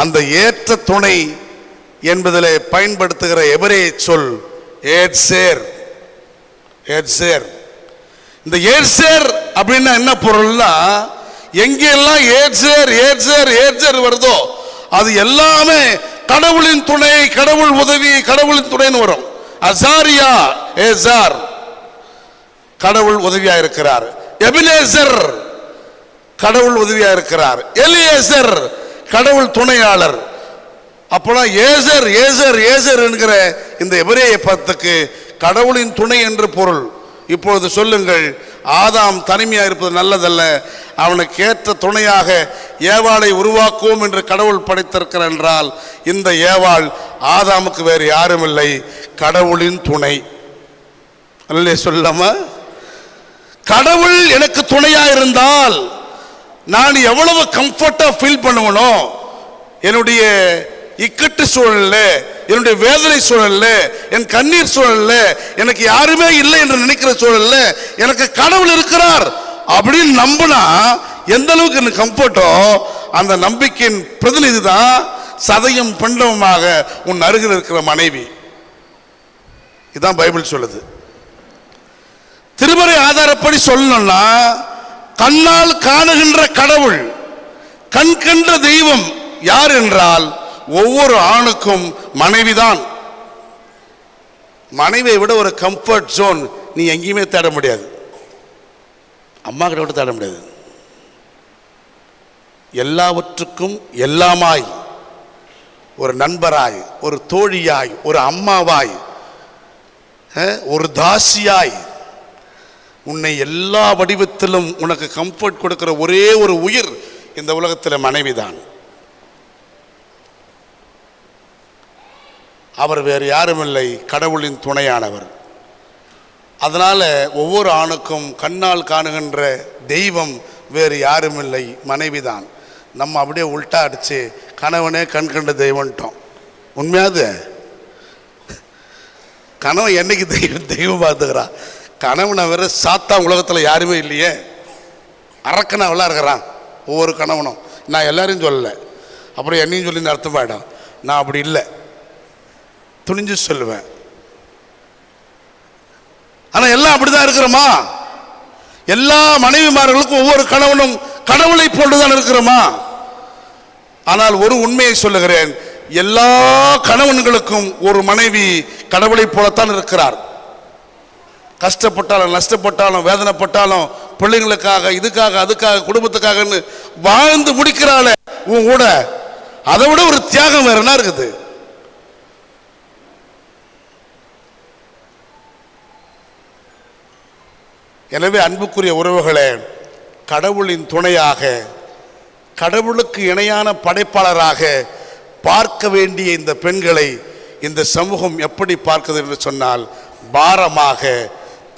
அந்த ஏற்ற துணை என்பதில் பயன்படுத்துகிற எபிரேய சொல் ஏட்சேர். ஏட்சேர். இந்த ஏட்சேர் அப்படின்னா என்ன பொருள்னா, எங்கெல்லாம் ஏட்சேர் ஏட்சேர் ஏட்சேர் வருதோ அது எல்லாமே கடவுளின் துணை, கடவுள் உதவி, கடவுளின் துணைன்னு வரும். அசாரியா ஏசார், கடவுள் உதவியா இருக்கிறார். எபினேசர், கடவுள் உதவியா இருக்கிறார். எலியேசர், கடவுள் துணையாளர். அப்போலாம் ஏசர் ஏசர் ஏசர் என்கிற இந்த எபிரேய பதத்துக்கு கடவுளின் துணை என்று பொருள். இப்பொழுது சொல்லுங்கள், ஆதாம் தனிமையாக இருப்பது நல்லதல்ல, அவனுக்கு ஏற்ற துணையாக ஏவாளை உருவாக்குவோம் என்று கடவுள் படைத்திருக்கிறார் என்றால் இந்த ஏவாள் ஆதாமுக்கு வேறு யாரும் இல்லை, கடவுளின் துணை. அல்லே சொல்லாம, கடவுள் எனக்கு துணையா இருந்தால் நான் எவ்வளவு கம்ஃபர்ட்டா ஃபீல் பண்ணுவனோ, என்னுடைய இக்கட்டு சூழல்ல, என்னுடைய வேதனை சூழல்ல, என் கண்ணீர் சூழல்ல, எனக்கு யாருமே இல்லை என்று நினைக்கிற சூழல்ல எனக்கு கடவுள் இருக்கிறார் அப்படின்னு நம்பினா எந்த அளவுக்கு எனக்கு கம்ஃபர்ட்டோ, அந்த நம்பிக்கையின் பிரதிநிதி தான் சதையும் பண்டமுமாக உன் அருகில் இருக்கிற மனைவி. இதுதான் பைபிள் சொல்லுது. திருமறை ஆதாரப்படி சொல்லணும்னா, கண்ணால் காணுகின்ற கடவுள், கண் கண்ட தெய்வம் யார் என்றால் ஒவ்வொரு ஆணுக்கும் மனைவிதான். மனைவியை விட ஒரு கம்ஃபர்ட் ஜோன் நீ எங்கேயுமே தேட முடியாது, அம்மா கிட்ட விட தேட முடியாது. எல்லாவற்றுக்கும் எல்லாமாய், ஒரு நண்பராய், ஒரு தோழியாய், ஒரு அம்மாவாய், ஒரு தாசியாய், உன்னை எல்லா வடிவத்திலும் உனக்கு கம்ஃபர்ட் கொடுக்கிற ஒரே ஒரு உயிர் இந்த உலகத்தில் மனைவிதான். அவர் வேறு யாரும் இல்லை, கடவுளின் துணையானவர். அதனால ஒவ்வொரு ஆணுக்கும் கண்ணால் காணுகின்ற தெய்வம் வேறு யாரும் இல்லை, மனைவிதான். நம்ம அப்படியே உல்ட்டா அடிச்சு கணவனே கண் கண்ட தெய்வம்ட்டோம். உண்மையாது கணவன் என்னைக்கு தெய்வம் பார்த்துக்கிறான்? கணவனை வேற சாத்தா உலகத்தில் யாருமே இல்லையே, அரக்கனவெல்லாம் இருக்கிறான் ஒவ்வொரு கணவனும். நான் எல்லாரையும் சொல்லலை, அப்புறம் என்னையும் சொல்லி அர்த்தமாயிடும். நான் அப்படி இல்லை, துணிஞ்சு சொல்லுவேன். ஆனால் எல்லாம் அப்படிதான் இருக்கிறோமா? எல்லா மனைவிமார்களுக்கும் ஒவ்வொரு கணவனும் கடவுளை போன்றுதான் இருக்கிறோமா? ஆனால் ஒரு உண்மையை சொல்லுகிறேன், எல்லா கணவன்களுக்கும் ஒரு மனைவி கடவுளை போலத்தான் இருக்கிறார். கஷ்டப்பட்டாலும் நஷ்டப்பட்டாலும் வேதனைப்பட்டாலும் பிள்ளைங்களுக்காக இதுக்காக அதுக்காக குடும்பத்துக்காக வாழ்ந்து முடிக்கிறாள் உன் கூட. அதை விட ஒரு தியாகம் வேற என்ன இருக்குது? எனவே அன்புக்குரிய உறவுகளே, கடவுளின் துணையாக, கடவுளுக்கு இணையான படைப்பாளராக பார்க்க வேண்டிய இந்த பெண்களை இந்த சமூகம் எப்படி பார்க்குது என்று சொன்னால், பாரமாக,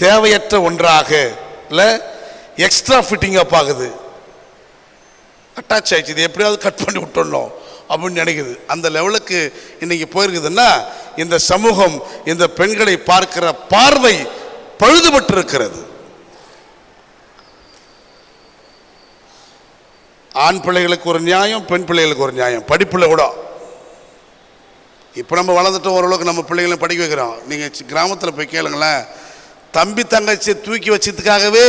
தேவையற்ற ஒன்றாக, இல்லை எக்ஸ்ட்ரா ஃபிட்டிங்காக பார்க்குது. அட்டாச் ஆயிடுச்சு, இது எப்படியாவது கட் பண்ணி விட்டுடணும் அப்படின்னு நினைக்குது. அந்த லெவலுக்கு இன்னைக்கு போயிருக்குதுன்னா இந்த சமூகம் இந்த பெண்களை பார்க்கிற பார்வை பழுதுபட்டு இருக்கிறது. ஆண் பிள்ளைகளுக்கு ஒரு நியாயம், பெண் பிள்ளைகளுக்கு ஒரு நியாயம், படிப்புல கூட. இப்போ நம்ம வளர்ந்துட்டோம், ஓரளவுக்கு நம்ம பிள்ளைகளை படிக்க வைக்கிறோம். நீங்கள் கிராமத்தில் போய் கேளுங்களேன், தம்பி தங்கச்சி தூக்கி வச்சதுக்காகவே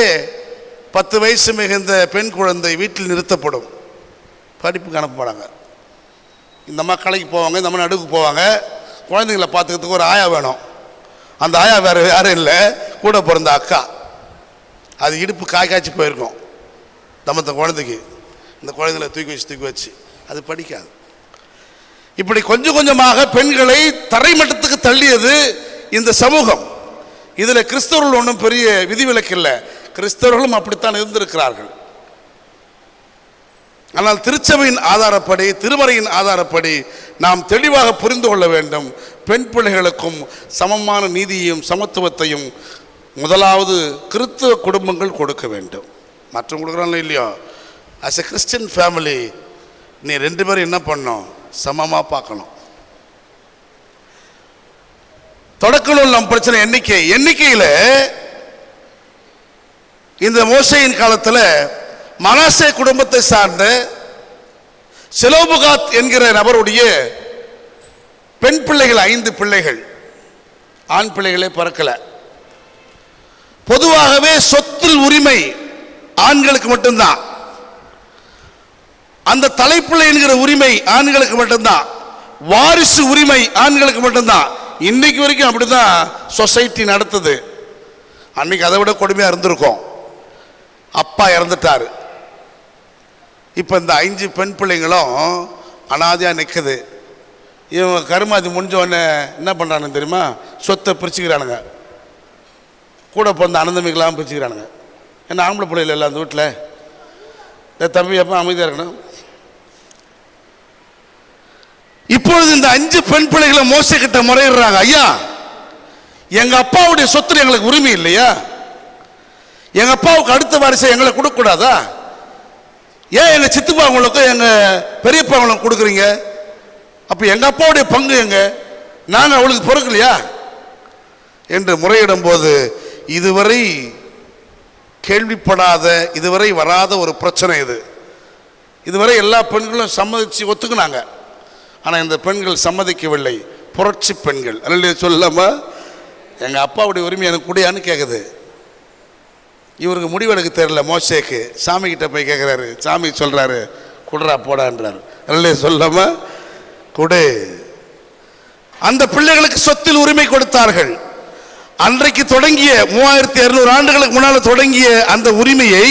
10 வயசு மிகுந்த பெண் குழந்தை வீட்டில் நிறுத்தப்படும், படிப்புக்கு அனுப்பப்படாங்க. இந்த அம்மா கலைக்கு போவாங்க, இந்த அம்மா நடுவுக்கு போவாங்க, குழந்தைங்களை பார்த்துக்கிறதுக்கு ஒரு ஆயா வேணும். அந்த ஆயா வேறு யாரும் இல்லை, கூட பிறந்த அக்கா. அது இடுப்பு காய்ச்சி போயிருக்கும் நம்ம குழந்தைக்கு. இந்த குழந்தைகளை தூக்கி வச்சு அது படிக்காது. இப்படி கொஞ்சம் கொஞ்சமாக பெண்களை தரைமட்டத்துக்கு தள்ளியது இந்த சமூகம். இதில் கிறிஸ்தவர்கள் ஒன்றும் பெரிய விதிவிலக்கு இல்லை, கிறிஸ்தவர்களும் அப்படித்தான் இருந்திருக்கிறார்கள். ஆனால் திருச்சபையின் ஆதாரப்படி, திருமறையின் ஆதாரப்படி நாம் தெளிவாக புரிந்து கொள்ள வேண்டும். பெண் பிள்ளைகளுக்கும் சமமான நீதியையும் சமத்துவத்தையும் முதலாவது கிறிஸ்தவ குடும்பங்கள் கொடுக்க வேண்டும். மற்றவங்க கொடுக்குறாங்களோ இல்லையோ, as a Christian family நீ 2 பேரும் என்ன பண்ணணும், சமமாக பார்க்கணும். தொடக்க நூல் நம் பிரச்சனை எண்ணிக்கையில் இந்த மோசேயின் காலத்தில் மனாசே குடும்பத்தை சார்ந்த செலோபகாத் என்கிற நபருடைய பெண் பிள்ளைகள் 5 பிள்ளைகள், ஆண் பிள்ளைகளே பிறக்கல. பொதுவாகவே சொத்தில் உரிமை ஆண்களுக்கு மட்டும்தான், அந்த தலைப்பிள்ளை என்கிற உரிமை ஆண்களுக்கு மட்டும்தான், வாரிசு உரிமை ஆண்களுக்கு மட்டும்தான். இன்னைக்கு வரைக்கும் அப்படிதான் சொசைட்டி நடத்துது. அன்னைக்கு அதை விட கொடுமையா இருந்திருக்கும். அப்பா இறந்துட்டாரு, இப்ப இந்த 5 பெண் பிள்ளைங்களும் அனாதையா நிற்குது. இவங்க கருமாதி முடிஞ்ச உடனே என்ன பண்றானுங்க தெரியுமா, சொத்தை பிரிச்சுக்கிறானுங்க, கூட பிறந்த அனந்தமிகளாம் பிரிச்சுக்கிறானுங்க. என்ன ஆம்பளை பிள்ளைகள் இல்லை அந்த வீட்டில்? தம்பி அப்போ அமைதியாக இருக்கணும். இப்பொழுது இந்த 5 பெண் பிள்ளைகளை மோசே கிட்ட முறையிடுறாங்க. ஐயா, எங்க அப்பாவுடைய சொத்துல எங்களுக்கு உரிமை இல்லையா? எங்க அப்பாவுக்கு அடுத்த வாரிசை எங்களை கொடுக்க கூடாதா? ஏன் எங்க சித்தப்பாவங்களுக்கும் எங்க பெரியப்பாவங்களுக்கும் கொடுக்குறீங்க? அப்ப எங்க அப்பாவுடைய பங்கு எங்க? நாங்க அவளுக்கு பொறுக்கலையா என்று முறையிடும் போது இதுவரை கேள்விப்படாத, இதுவரை வராத ஒரு பிரச்சனை இது. இதுவரை எல்லா பெண்களும் சம்மதிச்சு ஒத்துக்குனாங்க. ஆனால் இந்த பெண்கள் சம்மதிக்கவில்லை. புரட்சி பெண்கள் அல்ல சொல்லாம எங்க அப்பாவுடைய உரிமை எனக்கு கூடியான்னு கேட்குது. இவருக்கு முடிவெடுக்க தெரியல. மோசேக்கு சாமி கிட்ட போய் கேட்குறாரு. சாமி சொல்றாரு, குடுறா போடான்றாரு. அல்ல சொல்லாம கொடு. அந்த பிள்ளைகளுக்கு சொத்தில் உரிமை கொடுத்தார்கள். அன்றைக்கு தொடங்கிய 3200 ஆண்டுகளுக்கு முன்னால் தொடங்கிய அந்த உரிமையை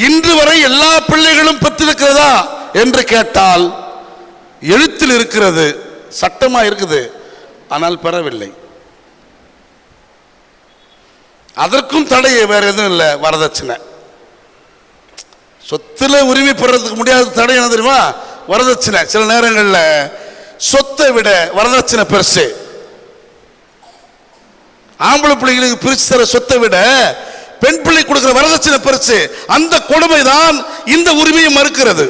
இன்று வரை எல்லா பிள்ளைகளும் பெற்றிருக்கிறதா என்று கேட்டால் எழுத்தில் இருக்கிறது, சட்டமா இருக்குது, ஆனால் பெறவில்லை. அதற்கும் தடை வேற எதுவும் இல்லை. வரதட்சணை. சொத்துல உரிமை பெறதுக்கு முடியாத தடை என்ன தெரியுமா? வரதட்சணை. சில நேரங்களில் சொத்தை விட வரதட்சணை பெருசு. ஆம்பளை பிள்ளைகளுக்கு பிரிச்சு தர சொத்தை விட பெண் பிள்ளை கொடுக்கிற வரதட்சணை பெருசு. அந்த கொடுமை தான் இந்த உரிமையை மறுக்கிறது.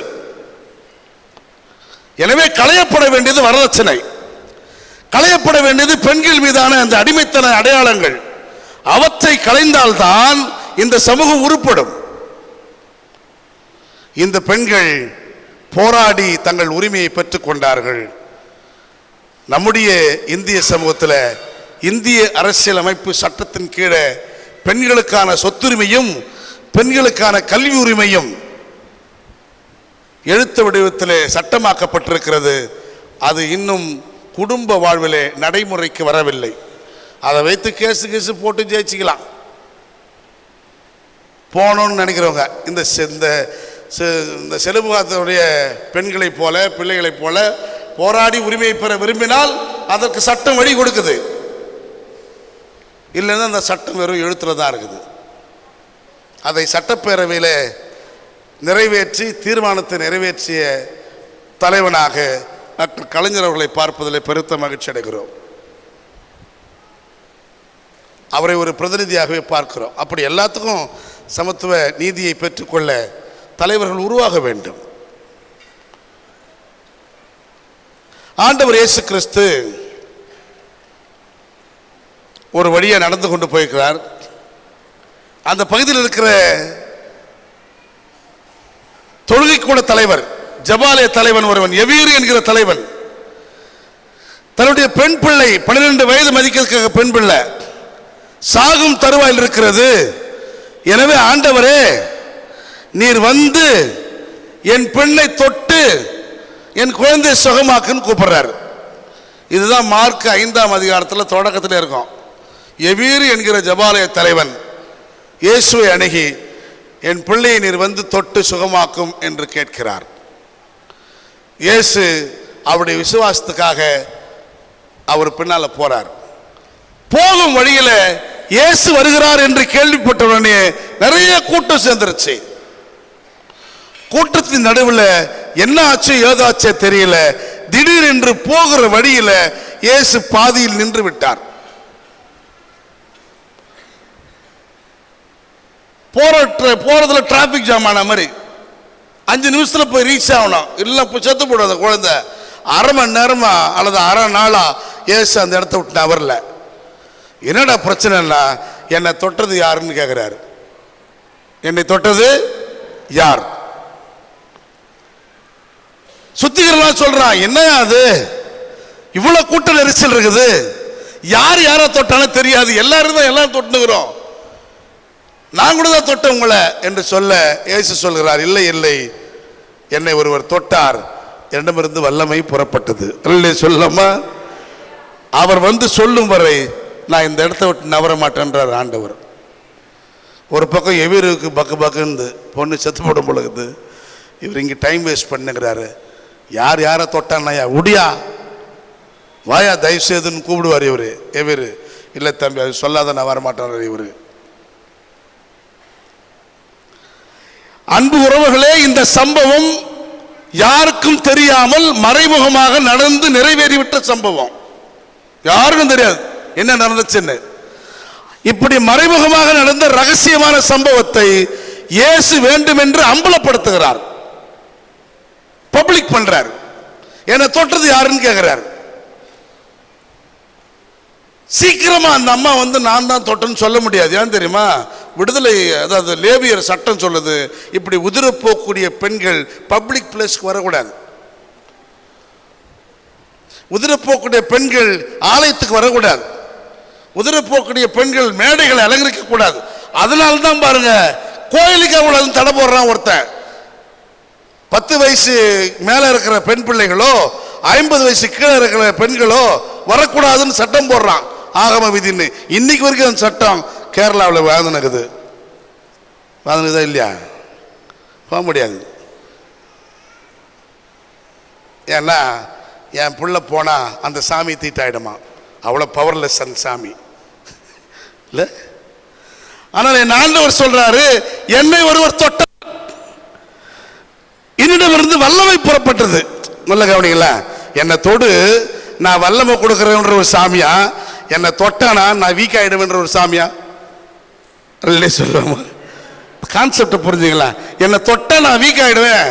எனவே களையப்பட வேண்டியது வரதட்சணை, களையப்பட வேண்டியது பெண்கள் மீதான அந்த அடிமைத்தன அடையாளங்கள். அவற்றை களைந்தால்தான் இந்த சமூகம் உருப்படும். இந்த பெண்கள் போராடி தங்கள் உரிமையை பெற்றுக் கொண்டார்கள். நம்முடைய இந்திய சமூகத்தில் இந்திய அரசியல் அமைப்பு சட்டத்தின் கீழே பெண்களுக்கான சொத்துரிமையும் பெண்களுக்கான கல்வி உரிமையும் எழுத்து வடிவத்தில் சட்டமாக்கப்பட்டிருக்கிறது. அது இன்னும் குடும்ப வாழ்விலே நடைமுறைக்கு வரவில்லை. அதை வைத்து கேசு போட்டு ஜெயிச்சுக்கலாம் போகணும்னு நினைக்கிறவங்க. இந்த செலுபுகாத்துடைய பெண்களைப் போல பிள்ளைகளைப் போல போராடி உரிமையை பெற விரும்பினால் அதற்கு சட்டம் வழி கொடுக்குது. இல்லைன்னா அந்த சட்டம் வெறும் எழுத்துல தான் இருக்குது. அதை சட்டப்பேரவையில் நிறைவேற்றி தீர்மானத்தை நிறைவேற்றிய தலைவனாக டாக்டர் கலைஞர் அவர்களை பார்ப்பதில் பெருத்த மகிழ்ச்சி அடைகிறோம். அவரை ஒரு பிரதிநிதியாகவே பார்க்கிறோம். அப்படி எல்லாத்துக்கும் சமத்துவ நீதியை பெற்றுக்கொள்ள தலைவர்கள் உருவாக வேண்டும். ஆண்டவர் இயேசு கிறிஸ்து ஒரு வழியா நடந்து கொண்டு போயிருக்கிறார். அந்த பகுதியில் இருக்கிற தொழுகை கூட தலைவர், ஜபாலய தலைவன் ஒருவன், எவீர் என்கிற தலைவன், தன்னுடைய பெண் பிள்ளை 12 வயது மதிக்க பெண் பிள்ளை சாகும் தருவாயில் இருக்கிறது. எனவே ஆண்டவரே, நீர் வந்து என் பெண்ணை தொட்டு என் குழந்தை சுகமாக்குன்னு கூப்பிடுறாரு. இதுதான் மார்க் 5ஆம் அதிகாரத்தில் தொடக்கத்தில் இருக்கும். எவீர் என்கிற ஜபாலய தலைவன் இயேசுவை அணுகி என் பிள்ளையை நீர் வந்து தொட்டு சுகமாக்கும் என்று கேட்கிறார். இயேசு அவருடைய விசுவாசத்துக்காக அவர் பின்னால போறார். போகும் வழியில இயேசு வருகிறார் என்று கேள்விப்பட்ட உடனே நிறைய கூட்டம் சேர்ந்துருச்சு. கூட்டத்தின் நடுவில் என்ன ஆச்சு ஏதாச்சே தெரியல. திடீரென்று போகிற வழியில இயேசு பாதியில் நின்று விட்டார். போறதுல டிராபிக் ஜாம் ஆன மாதிரி 5 நிமிஷத்துல போய் ரீச் ஆகணும். இல்லை செத்து போடுறது குழந்தை. அரை மணி நேரமா அல்லது அரை நாளா இயேசு அந்த இடத்த விட்டு வரல. என்னடா பிரச்சனைனா, என்னை தொட்டது யாருன்னு கேட்கிறாரு. என்னை தொட்டது யார்? சுத்திகரெல்லாம் சொல்றான், என்ன அது இவ்வளவு கூட்ட நெரிசல் இருக்குது, யார் யாரை தொட்டாலும் தெரியாது, எல்லாரும் தான் எல்லாம் தொட்டுக்கிறோம், நான் கூட தான் தொட்ட உங்களை என்று சொல்ல இயேசு சொல்கிறார், இல்லை இல்லை, என்னை ஒருவர் தொட்டார், என்னிடமிருந்து வல்லமை புறப்பட்டது. சொல்லாமா அவர் வந்து சொல்லும் வரை நான் இந்த இடத்த விட்டு நவர மாட்டேன்றார் ஆண்டவர். ஒரு பக்கம் எவீருக்கு பக்கு பக்குன்னு பொண்ணு செத்து போடும் பொழுது இவர் இங்கே டைம் வேஸ்ட் பண்ணுங்கிறாரு. யார் யாரை தொட்டான்னா உடியா வாயா தயவு செய்துன்னு கூப்பிடுவார் இவர். எவரு இல்லை தம்பி அது சொல்லாத நான் வரமாட்டேன் இவர். அன்பு உறவுகளே, இந்த சம்பவம் யாருக்கும் தெரியாமல் மறைமுகமாக நடந்து நிறைவேறிவிட்ட சம்பவம். யாருக்கும் தெரியாது என்ன நடந்துச்சுன்னு. இப்படி மறைமுகமாக நடந்த ரகசியமான சம்பவத்தை இயேசு வேண்டும் என்று அம்பலப்படுத்துகிறார், பப்ளிக் பண்றார். என்ன தொட்டது யாருன்னு கேட்கிறார். சீக்கிரமா அந்த அம்மா நான் தான் தொட்டேன்னு சொல்ல முடியாது. ஏன் தெரியுமா? விடுதலை, அதாவது லேவியர் சட்டம் சொல்லுது, இப்படி உதிர போகக்கூடிய பெண்கள் பப்ளிக் பிளேஸ்க்கு வரக்கூடாது. உதிர போகக்கூடிய பெண்கள் ஆலயத்துக்கு வரக்கூடாது. உதிர போகக்கூடிய பெண்கள் மேடைகளை அலங்கரிக்க கூடாது. அதனால தான் பாருங்க, கோயிலுக்கு அவ்வளவு தடை போடுறான் ஒருத்தன். 10 வயசு மேல இருக்கிற பெண் பிள்ளைகளோ 50 வயசு கீழே இருக்கிற பெண்களோ வரக்கூடாதுன்னு சட்டம் போடுறான், ஆகம விதின்னு. இன்னைக்கு வரைக்கும் அந்த சட்டம் கேரளாவில் வாழ்ந்துனுக்குது. வாழ்ந்துதா இல்லையா? போக முடியாது. ஏன்னா என் புள்ள போனா அந்த சாமி தீட்டாயிடுமா, அவ்வளோ பவர்லெஸ் அந்த சாமி இல்லை. ஆனால் என் ஆண்டவர் சொல்றாரு, என்னை ஒருவர் தொட்ட என்னிடமிருந்து வல்லமை புறப்பட்டது. நல்ல கவனிங்களா, என்னை தொடு நான் வல்லமை கொடுக்கிறேன்ற ஒரு சாமியா, என்னை தொட்டானா நான் வீக் ஆயிடுவேன்ற ஒரு சாமியா? சொல்லுவாங்க. கான்செப்டை புரிஞ்சுங்களா? என்னை தொட்டா நான் வீக் ஆயிடுவேன்,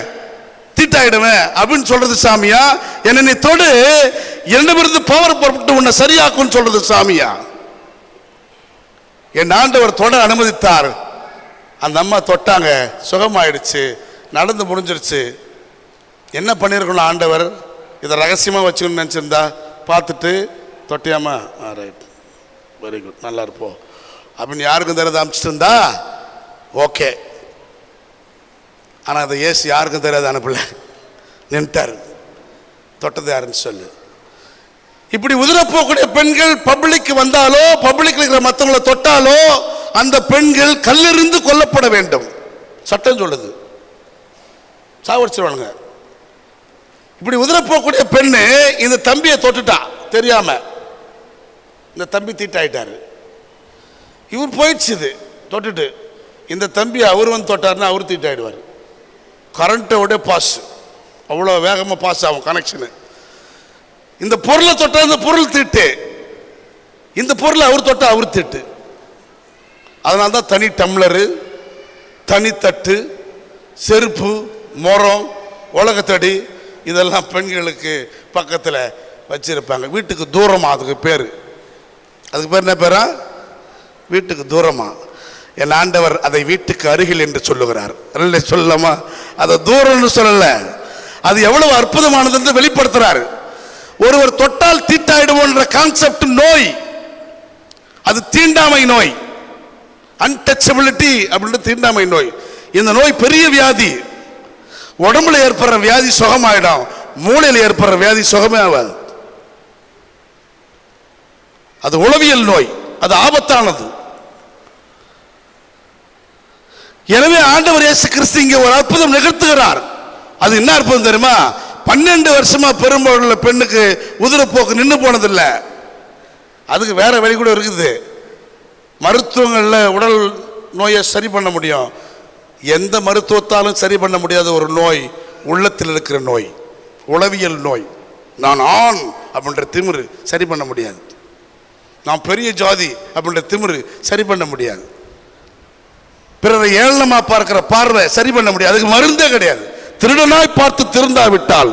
தீட்டாயிடுவேன் அப்படின்னு சொல்றது சாமியா? என்ன நீ தொடு, என்னிடமிருந்து பவர் புறப்பட்டு உன்னை சரியாக்குன்னு சொல்றது சாமியா? என் ஆண்டவர் தொட அனுமதித்தார். அந்த அம்மா தொட்டாங்க, சுகமாயிடுச்சு, நடந்து முடிஞ்சிருச்சு. என்ன பண்ணியிருக்கணும் ஆண்டவர்? இதை ரகசியமாக வச்சுக்கணும்னு நினச்சிருந்தா, பார்த்துட்டு தொட்டியாமா, ரைட், வெரி குட், நல்லா இருப்போம் அப்படின்னு யாருக்கும் தெரியாத அனுப்பிச்சிட்டு இருந்தா ஓகே. ஆனால் அதை ஏசு யாருக்கும் தெரியாத அனுப்பல, நின்ட்டார். தொட்டது யாருன்னு சொல்லு. இப்படி உதிரப்போக்கூடிய பெண்கள் பப்ளிக் வந்தாலோ, பப்ளிக் இருக்கிற மற்றவங்களை தொட்டாலோ அந்த பெண்கள் கல்லெறிந்து கொல்லப்பட வேண்டும், சட்டம் சொல்லுது. சாவடிச்சிருவானுங்க. இப்படி உதிரப்போக்கூடிய பெண்ணு இந்த தம்பியை தொட்டுட்டா தெரியாம, இந்த தம்பி தீட்டாயிட்டாரு. இவர் போயிடுச்சு தொட்டுட்டு. இந்த தம்பி அவர் தொட்டாருன்னா அவர் தீட்டாயிடுவார். கரண்ட்டோட பாஸ், அவ்வளோ வேகமாக பாஸ் ஆகும் கனெக்ஷனு. இந்த பொருளை தொட்டா இந்த பொருள் தீட்டு, இந்த பொருளை அவர் தொட்டா அவர் தீட்டு. அதனால தான் தனி டம்ளரு, தனி தட்டு, செருப்பு, முறம், உலகத்தடி இதெல்லாம் பெண்களுக்கு பக்கத்தில் வச்சிருப்பாங்க. வீட்டுக்கு தூரமாக அதுக்கு பேர். அதுக்கு பேர் என்ன பேரா? வீட்டுக்கு தூரமா. என் ஆண்டவர் அதை வீட்டுக்கு அருகில் என்று சொல்லுகிறார். சொல்லலாமா? அதை தூரம்னு சொல்லல, அது எவ்வளவு அற்புதமானது என்று வெளிப்படுத்துறாரு. ஒருவர் தொட்டால் தீட்டாயிடுவோன்ற கான்செப்ட் நோய், அது தீண்டாமை நோய், அன்டச்சபிலிட்டி அப்படின்னு தீண்டாமை நோய். இந்த நோய் பெரிய வியாதி. உடம்புல ஏற்படுற வியாதி சுகமாயிடும், மூளையில் ஏற்படுற வியாதி சுகமே ஆகாது. அது உளவியல் நோய், அது ஆபத்தானது. எனவே ஆண்டவர் இயேசு கிறிஸ்து இங்கே ஒரு அற்புதம் நிகழ்த்துகிறார். அது என்ன அற்புதம் தெரியுமா? 12 வருஷமா பெரும்பாலுள்ள பெண்ணுக்கு உதிரப்போக்கு நின்று போனதில்லை. அதுக்கு வேற வழி கூட இருக்குது. மருத்துவங்களில் உடல் நோயை சரி பண்ண முடியும். எந்த மருத்துவத்தாலும் சரி பண்ண முடியாத ஒரு நோய் உள்ளத்தில் இருக்கிற நோய், உளவியல் நோய். நான் ஆண் அப்படின்ற திமிரு சரி பண்ண முடியாது. நான் பெரிய ஜாதி அப்படின்ற திமிரு சரி பண்ண முடியாது. பிறரை ஏளனமா பார்க்கிற பார்வை சரி பண்ண முடியாது. அதுக்கு மருந்தே கிடையாது. திருடனாய் பார்த்து திருந்தாவிட்டால்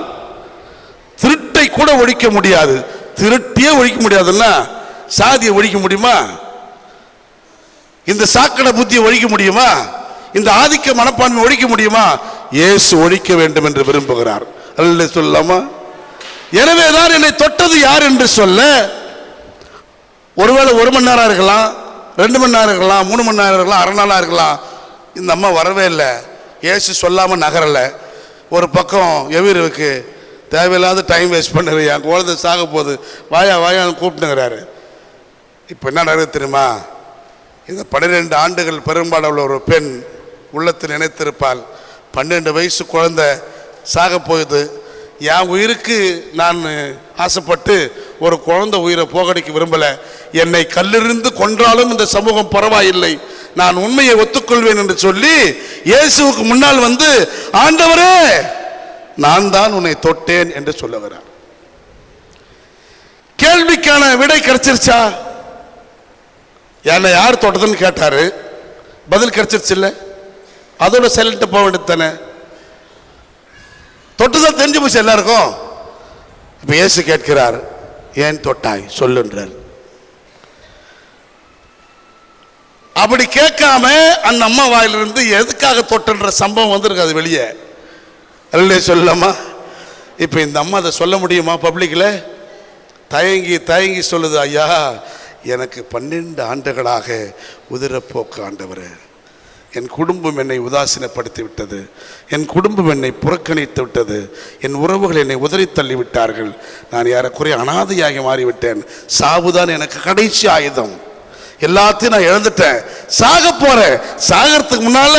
திருட்டை கூட ஒழிக்க முடியாது. திருட்டியே ஒழிக்க முடியாதுன்னா சாதியை ஒழிக்க முடியுமா? இந்த சாக்கடை புத்தியை ஒழிக்க முடியுமா? இந்த ஆதிக்க மனப்பான்மை ஒழிக்க முடியுமா? இயேசு ஒழிக்க வேண்டும் என்று விரும்புகிறார். அல்ல சொல்லாமா? எனவேதான் என்னை தொட்டது யார் என்று சொல்ல, ஒருவேளை 1 மணி நேரம் இருக்கலாம், 2 மணி நேரம் இருக்கலாம், 3 மணி நேரம் இருக்கலாம், அரை நாளாக இருக்கலாம். இந்த அம்மா வரவே இல்லை, இயேசு சொல்லாமல் நகரலை. ஒரு பக்கம் எவிருக்கு தேவையில்லாத டைம் வேஸ்ட் பண்ணுறது, என் குழந்தை சாக போகுது, வாயா வாயான்னு கூப்பிட்டுங்கிறாரு. இப்போ என்ன நடக்குது தெரியுமா? இந்த 12 ஆண்டுகள் பெரும்பாலான ஒரு பெண் உள்ளத்தில் நினைத்திருப்பாள், 12 வயசு குழந்தை சாக போகுது, என் உயிருக்கு நான் ஆசைப்பட்டு ஒரு குழந்தை உயிரை போகடிக்க விரும்பலை. என்னை கல்லெறிந்து கொன்றாலும் இந்த சமூகம் பரவாயில்லை, நான் உண்மையை ஒத்துக்கொள்வேன் என்று சொல்லி இயேசுவுக்கு முன்னால் வந்து, ஆண்டவரே நான் தான் உன்னை தொட்டேன் என்று சொல்லுகிறார். கேள்விக்கான விடை கிடைச்சிருச்சா? என்னை யார் தொட்டதுன்னு கேட்டாரு, பதில் கிடைச்சிருச்சு இல்ல? அதோட சைலண்ட் போக வேண்டியது தானே. தொட்டுதான் தெரிஞ்சு போச்சு எல்லாருக்கும். இப்ப இயேசு கேட்கிறார், ஏன் தொட்டாய் சொல்லுன்றார். அப்படி கேட்காம அந்த அம்மா வாயிலிருந்து எதுக்காக தொட்டுன்ற சம்பவம் வந்திருக்காது வெளியே. அல்லே சொல்லலாமா? இப்ப இந்த அம்மா அதை சொல்ல முடியுமா பப்ளிக்ல? தயங்கி தயங்கி சொல்லுது, ஐயா எனக்கு 12 ஆண்டுகளாக உதிரப்போக்கு ஆண்டவரே, என் குடும்பம் என்னை உதாசீனப்படுத்தி விட்டது, என் குடும்பம் என்னை புறக்கணித்து விட்டது, என் உறவுகள் என்னை உதறி தள்ளி விட்டார்கள், நான் ஏறக்குறைய அனாதையாகி மாறிவிட்டேன், சாவுதான் எனக்கு கடைசி ஆயுதம், எல்லாத்தையும் நான் இழந்துட்டேன், சாக போறேன், சாகிறதுக்கு முன்னால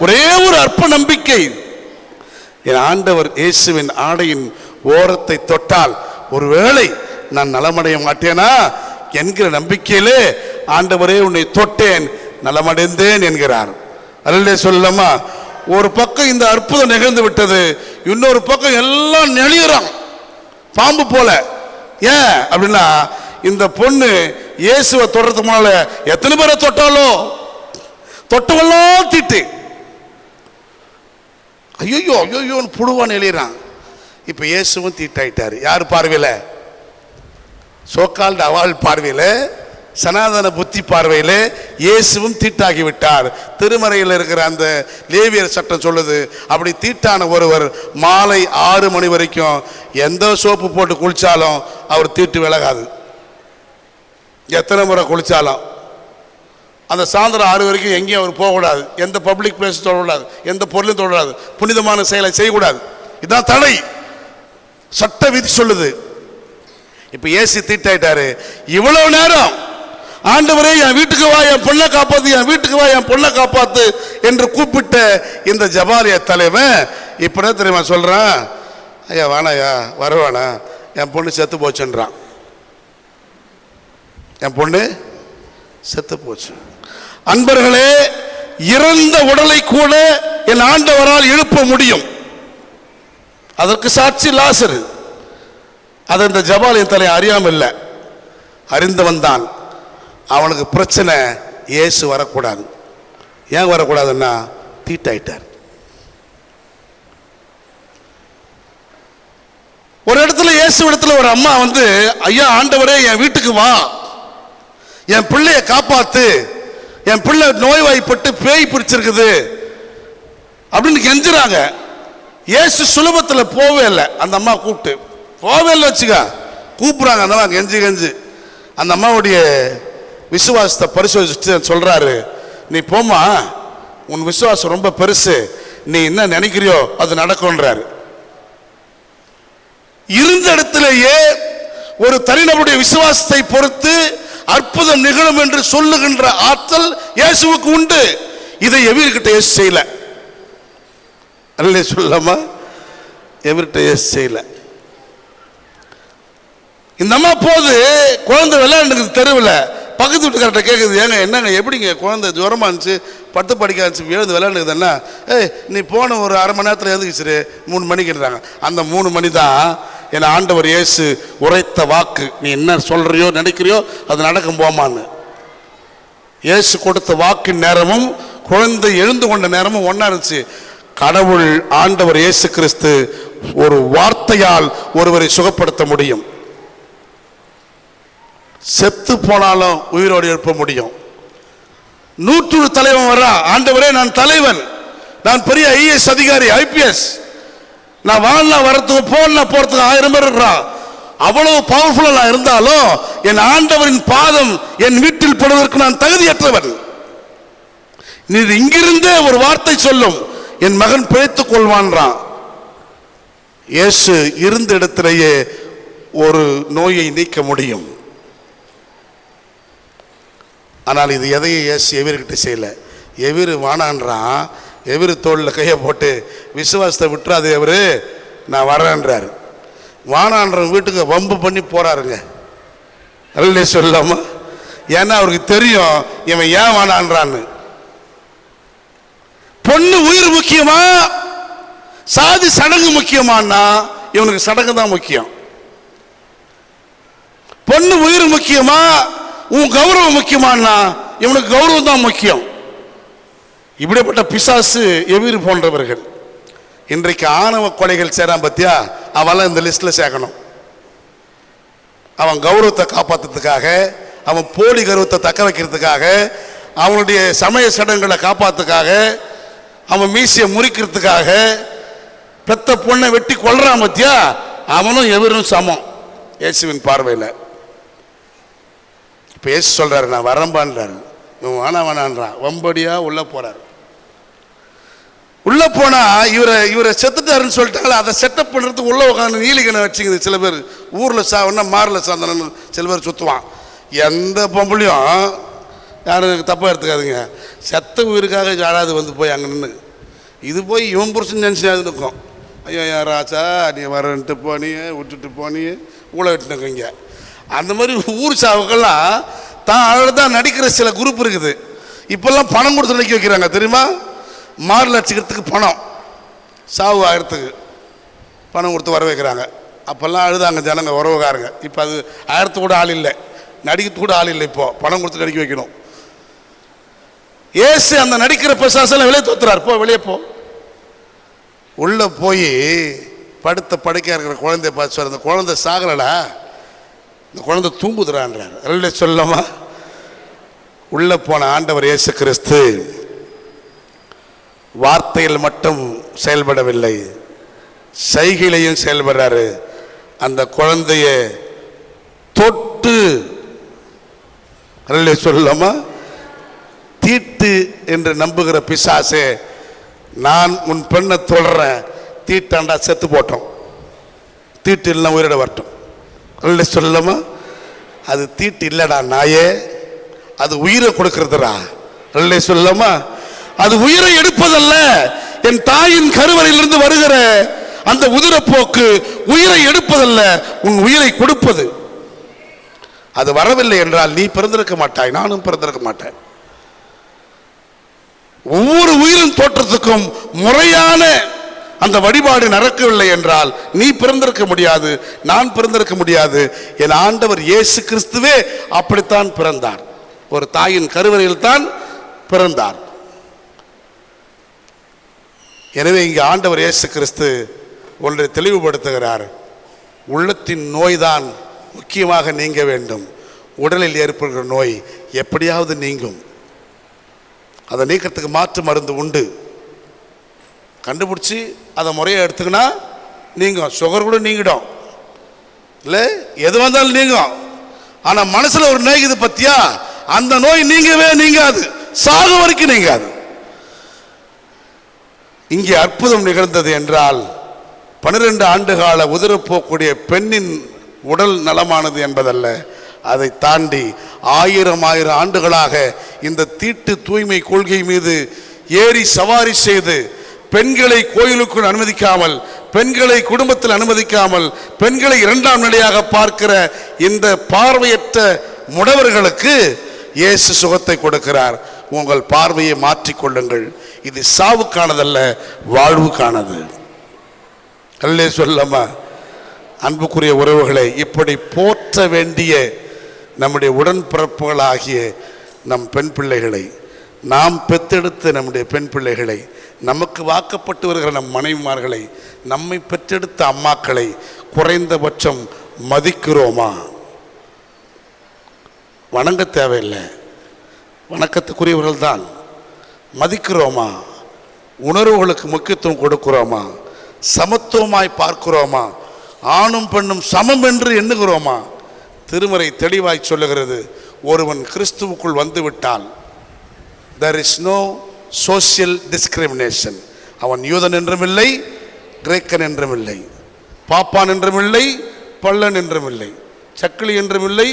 ஒரே ஒரு அற்ப நம்பிக்கை, என் ஆண்டவர் இயேசுவின் ஆடையின் ஓரத்தை தொட்டால் ஒருவேளை நான் நலமடைய மாட்டேனா என்கிற நம்பிக்கையிலே ஆண்டவரே உன்னை தொட்டேன், நலமடைந்தேன் என்கிறார். அல்லே சொல்லலாமா? ஒரு பக்கம் இந்த அற்புதம் நிகழ்ந்து விட்டது, இன்னொரு பக்கம் எல்லாம் நெளியறான் பாம்பு போல. ஏன் அப்படின்னா, இந்த பொண்ணு இயேசுவை தொடுறதுக்கு முன்னால எத்தனை பேரை தொட்டாலோ தொட்டவெல்லாம் தீட்டு, ஐயோ ஐயோ புழுவான் எழுறான். இப்ப இயேசுவும் தீட்டாயிட்டாரு. யார் பார்வையில? சோக்கால்டு அவாள் பார்வையில, சனாதன புத்தி பார்வையில இயேசுவும் தீட்டாகி விட்டார். திருமறையில் இருக்கிற அந்த லேவியர் சட்டம் சொல்லுது, அப்படி தீட்டான ஒருவர் மாலை 6 மணி வரைக்கும் எந்த சோப்பு போட்டு குளிச்சாலும் அவர் தீட்டு விலகாது. எத்தனை முறை குளிச்சாலும் அந்த சாயந்தரம் 6 வரைக்கும் எங்கேயும் அவர் போகக்கூடாது, எந்த பப்ளிக் பிளேஸ் தொடக்கூடாது, எந்த பொருளையும் தொடக்கூடாது, புனிதமான செயலை செய்யக்கூடாது. இதுதான் தடை, சட்ட விதி சொல்லுது. இப்ப இயேசு தீட்டாயிட்டாரு. இவ்வளவு நேரம் ஆண்டவரே என் வீட்டுக்கு வா, என் பொண்ணை காப்பாத்து, என் வீட்டுக்கு வா, என் பொண்ணை காப்பாத்து என்று கூப்பிட்ட இந்த ஜபாலிய தலைவன் இப்ப என்ன தெரியுமா சொல்றான்? ஐயா வேணாயா, வரவானா, என் பொண்ணு செத்து போச்சுன்றான். என் பொண்ணு செத்து போச்சு. அன்பர்களே, இறந்த உடலை கூட என் ஆண்டவரால் எழுப்ப முடியும். அதற்கு சாட்சி லாசரு. அது இந்த ஜபாலியன் தலை அறியாமல் இல்லை, அறிந்தவன் தான். அவனுக்கு பிரச்சனை, இயேசு வரக்கூடாது. ஏன் வரக்கூடாதுன்னா தீட்டாயிட்டார். ஒரு இடத்துல இயேசு இடத்துல ஒரு அம்மா வந்து, ஐயா ஆண்டவரே என் வீட்டுக்கு வா, என் பிள்ளைய காப்பாத்து, என் பிள்ளை நோய்வாய்ப்பட்டு பேய் பிடிச்சிருக்குது அப்படின்னு கெஞ்சுறாங்க. இயேசு சுலபத்தில் போவே இல்லை. அந்த அம்மா கூப்பிட்டு போவே இல்லை வச்சுக்க, கூப்பிடுறாங்க அந்த அம்மா கெஞ்சு கெஞ்சு. அந்த அம்மாவுடைய விசுவாசத்தை பரிசோதிச்சு சொல்றாரு, நீ போமா, உன் விசுவாசம் ரொம்ப பெருசு, நீ என்ன நினைக்கிறியோ அது நடக்கும்ன்றாரு. இருந்த இடத்திலேயே ஒரு தனிநபருடைய விசுவாசத்தை பொறுத்து அற்புதம் நிகழும் என்று சொல்லுகின்ற ஆற்றல் இயேசுவுக்கு உண்டு. இதை எவர்கிட்ட இயேசு செய்யல. அல்லே சொல்லாமா? எவர்கிட்ட இயேசு செய்யல. இந்த அம்மா போது குழந்தை விளையாண்டுக்கு தெருவில் பக்கத்து வீட்டுக்கார்ட்ட கேட்குது, ஏங்க என்னங்க எப்படிங்க குழந்தை ஜுரமா இருந்துச்சு, படுத்து படிக்க இருந்துச்சு, எழுந்து விளையாண்டுக்குதுன்னா, நீ போன ஒரு அரை மணி நேரத்தில் எழுந்துக்கிச்சு 3 மணிக்குறாங்க. அந்த 3 மணி தான் என் ஆண்டவர் இயேசு உரைத்த வாக்கு. நீ என்ன சொல்றியோ நினைக்கிறியோ அது நடக்கும் போமான்னு. இயேசு கொடுத்த வாக்கின் நேரமும் குழந்தை எழுந்து கொண்ட நேரமும் ஒன்னா இருந்துச்சு. கடவுள் ஆண்டவர் இயேசு கிறிஸ்து ஒரு வார்த்தையால் ஒருவரை சுகப்படுத்த முடியும். செத்து போனாலும் உயிரோடு எழுப்ப முடியும். 100 தலைவன் வர்றான், ஆண்டவரே நான் தலைவன், நான் பெரிய ஐஏஎஸ் அதிகாரி, ஐபிஎஸ், நான் வாழலாம் வரத்துக்கு போகலாம் போறதுக்கு 1000 பேர் இருக்கிறான். அவ்வளவு பவர்ஃபுல்லா இருந்தாலும் என் ஆண்டவரின் பாதம் என் வீட்டில் படுவதற்கு நான் தகுதியற்றவன். நீ இங்கிருந்தே ஒரு வார்த்தை சொல்லும், என் மகன் பிழைத்துக் கொள்வான்றான். இயேசு இருந்த இடத்திலேயே ஒரு நோயை நீக்க முடியும். ஆனால் இது எதையும் இயேசு எவர்கிட்ட செய்யல. எவரு வானான்றான், எவரு தோளில் கையை போட்டு விசுவாசத்தை விட்டுறாது, எவரு நான் வரேன்றாரு. வானான்ற வீட்டுக்கு வம்பு பண்ணி போறாருங்க. அல்லே சொல்லாமா? ஏன்னா அவருக்கு தெரியும் இவன் ஏன் வானான்றான்னு. பொண்ணு உயிர் முக்கியமா சாதி சடங்கு முக்கியமானா இவனுக்கு சடங்கு தான் முக்கியம். பொண்ணு உயிர் முக்கியமா உன் கௌரவம் முக்கியமானா இவனுக்கு கௌரவம் தான் முக்கியம். இப்படிப்பட்ட பிசாசு எவீர் போன்றவர்கள் இன்றைக்கு ஆணவ கொலைகள் சேரான் பத்தியா, அவெல்லாம் இந்த லிஸ்ட்ல சேர்க்கணும். அவன் கௌரவத்தை காப்பாற்றுறதுக்காக, அவன் போலி கௌரவத்தை தக்க வைக்கிறதுக்காக, அவனுடைய சமய சடங்குகளை காப்பாற்றுக்காக, அவன் மீசையை முறிக்கிறதுக்காக பெத்த பொண்ணை வெட்டி கொள்றான் பத்தியா, அவனும் எவரும் சமம் இயேசுவின் பார்வையில். இப்போ இயேசு சொல்றாரு நான் வரம்பான்றாரு, இவன் வேணான்றான், வம்படியா உள்ள போறாரு. உள்ள போனா இவரை செத்துட்டாருன்னு சொல்லிட்டாங்க. அதை செட்டப் பண்றதுக்கு உள்ள உட்காந்து நீலிகனை வச்சுக்குது சில பேர். ஊர்ல சாவனா மாரில் சாந்தனன்னு சில பேர் சுத்துவான். எந்த பொம்பளையும் யாரும் தப்பா எடுத்துக்காதுங்க, செத்த உயிருக்காக யாராவது வந்து போய் அங்கே நின்று இது போய் இவன் புருஷன் நினச்சினாது இருக்கும். ஐயோ யாராச்சா நீ வரன்ட்டு போனியே விட்டுட்டு போனியே ஊழ விட்டுனுங்க. அந்த மாதிரி ஊர் சாவுக்கெல்லாம் தான் அழகாக நடிக்கிற சில குரூப் இருக்குது. இப்போல்லாம் பணம் கொடுத்து நடிக்க வைக்கிறாங்க தெரியுமா? மாரில் அடிச்சுக்கிறதுக்கு பணம், சாவு ஆயிரத்துக்கு பணம் கொடுத்து வர வைக்கிறாங்க. அப்போல்லாம் அழுதாங்க ஜனங்க உறவுக்காரங்க. இப்போ அது ஆயிரத்து கூட ஆள் இல்லை, நடிக்கிறது கூட ஆள் இல்லை. இப்போ பணம் கொடுத்து நடிக்க வைக்கணும். ஏசு அந்த நடிக்கிற பிசாசெல்லாம் வெளியே தோத்துறாரு. போ வெளியே போ. உள்ள போய் படுத்த படுக்கையா இருக்கிற குழந்தைய பார்த்து சொல்ற, அந்த குழந்தை சாகலடா, இந்த குழந்தை தூங்குதுறான்றார். சொல்லமா? உள்ள போன ஆண்டவர் இயேசு கிறிஸ்து வார்த்தையில் மட்டும் செயல்படவில்லை, சைகையிலையும் செயல்படுறாரு. அந்த குழந்தைய தொட்டு சொல்லலாமா, தீட்டு என்று நம்புகிற பிசாசே, நான் உன் பெண்ணை தொடர்றேன், தீட்டாண்டா செத்து போட்டோம், தீட்டு இல்லைன்னா உயிரிட வரட்டும் சொல்லலாமா? அது தீட்டு இல்லடா நாயே, அது உயிரை கொடுக்கறதுடா சொல்லலாமா? அது உயிரை எடுப்பதல்ல, என் தாயின் கருவறையிலிருந்து வருகிற அந்த உதிரப்போக்கு உயிரை எடுப்பதல்ல, உன் உயிரை கொடுப்பது. அது வரவில்லை என்றால் நீ பிறந்திருக்க மாட்டாய், நானும் பிறந்திருக்க மாட்டேன். ஒவ்வொரு உயிரின் தோற்றத்துக்கும் முறையான அந்த வழிபாடு நடக்கவில்லை என்றால் நீ பிறந்திருக்க முடியாது, நான் பிறந்திருக்க முடியாது. என் ஆண்டவர் இயேசு கிறிஸ்துவே அப்படித்தான் பிறந்தார், ஒரு தாயின் கருவறையில் தான் பிறந்தார். எனவே இங்கு ஆண்டவர் இயேசு கிறிஸ்து ஒன்றை தெளிவுபடுத்துகிறார். உள்ளத்தின் நோய்தான் முக்கியமாக நீங்க வேண்டும். உடலில் ஏற்படுகிற நோய் எப்படியாவது நீங்கும். அதை நீக்கிறதுக்கு மாற்று மருந்து உண்டு. கண்டுபிடிச்சி அதை முறையை எடுத்துக்கினா நீங்கும். சுகர் கூட நீங்கிடும், இல்லை எது வந்தாலும் நீங்கும். ஆனால் மனசில் ஒரு நோய் இது பத்தியா, அந்த நோய் நீங்கவே நீங்காது, சாகு வரைக்கும் நீங்காது. இங்கே அற்புதம் நிகழ்ந்தது என்றால் 12 ஆண்டுகால உதிரப்போக்கூடிய பெண்ணின் உடல் நலமானது என்பதல்ல, அதை தாண்டி 1000 ஆண்டுகளாக இந்த தீட்டு தூய்மை கொள்கை மீது ஏறி சவாரி செய்து பெண்களை கோயிலுக்குள் அனுமதிக்காமல், பெண்களை குடும்பத்தில் அனுமதிக்காமல், பெண்களை இரண்டாம் நிலையாக பார்க்கிற இந்த பார்வையற்ற முடவர்களுக்கு இயேசு சுகத்தை கொடுக்கிறார். உங்கள் பார்வையை மாற்றிக்கொள்ளுங்கள், இது சாவுக்கானதல்ல, வாழ்வுக்கானது. அல்லே சொல்லமா? அன்புக்குரிய உறவுகளை, இப்படி போற்ற வேண்டிய நம்முடைய உடன்பிறப்புகளாகிய நம் பெண் பிள்ளைகளை, நாம் பெற்றெடுத்த நம்முடைய பெண் பிள்ளைகளை, நமக்கு வாக்கப்பட்டு வருகிற நம் மனைவிமார்களை, நம்மை பெற்றெடுத்த அம்மாக்களை குறைந்தபட்சம் மதிக்கிறோமா? வணங்க தேவையில்லை, வணக்கத்துக்குரியவர்கள் தான். மதிக்கிறோமா? உணர்வுகளுக்கு முக்கியத்துவம் கொடுக்கிறோமா? சமத்துவமாய் பார்க்கிறோமா? ஆணும் பெண்ணும் சமம் என்று எண்ணுகிறோமா? திருமறை தெளிவாய் சொல்லுகிறது, ஒருவன் கிறிஸ்துவுக்குள் வந்துவிட்டால் there is no social discrimination. அவன் யூதன் என்றும் இல்லை, கிரேக்கன் என்றும் இல்லை, பாப்பான் என்றும் இல்லை, பள்ளன் என்றும் இல்லை, சக்கிலி என்றும் இல்லை,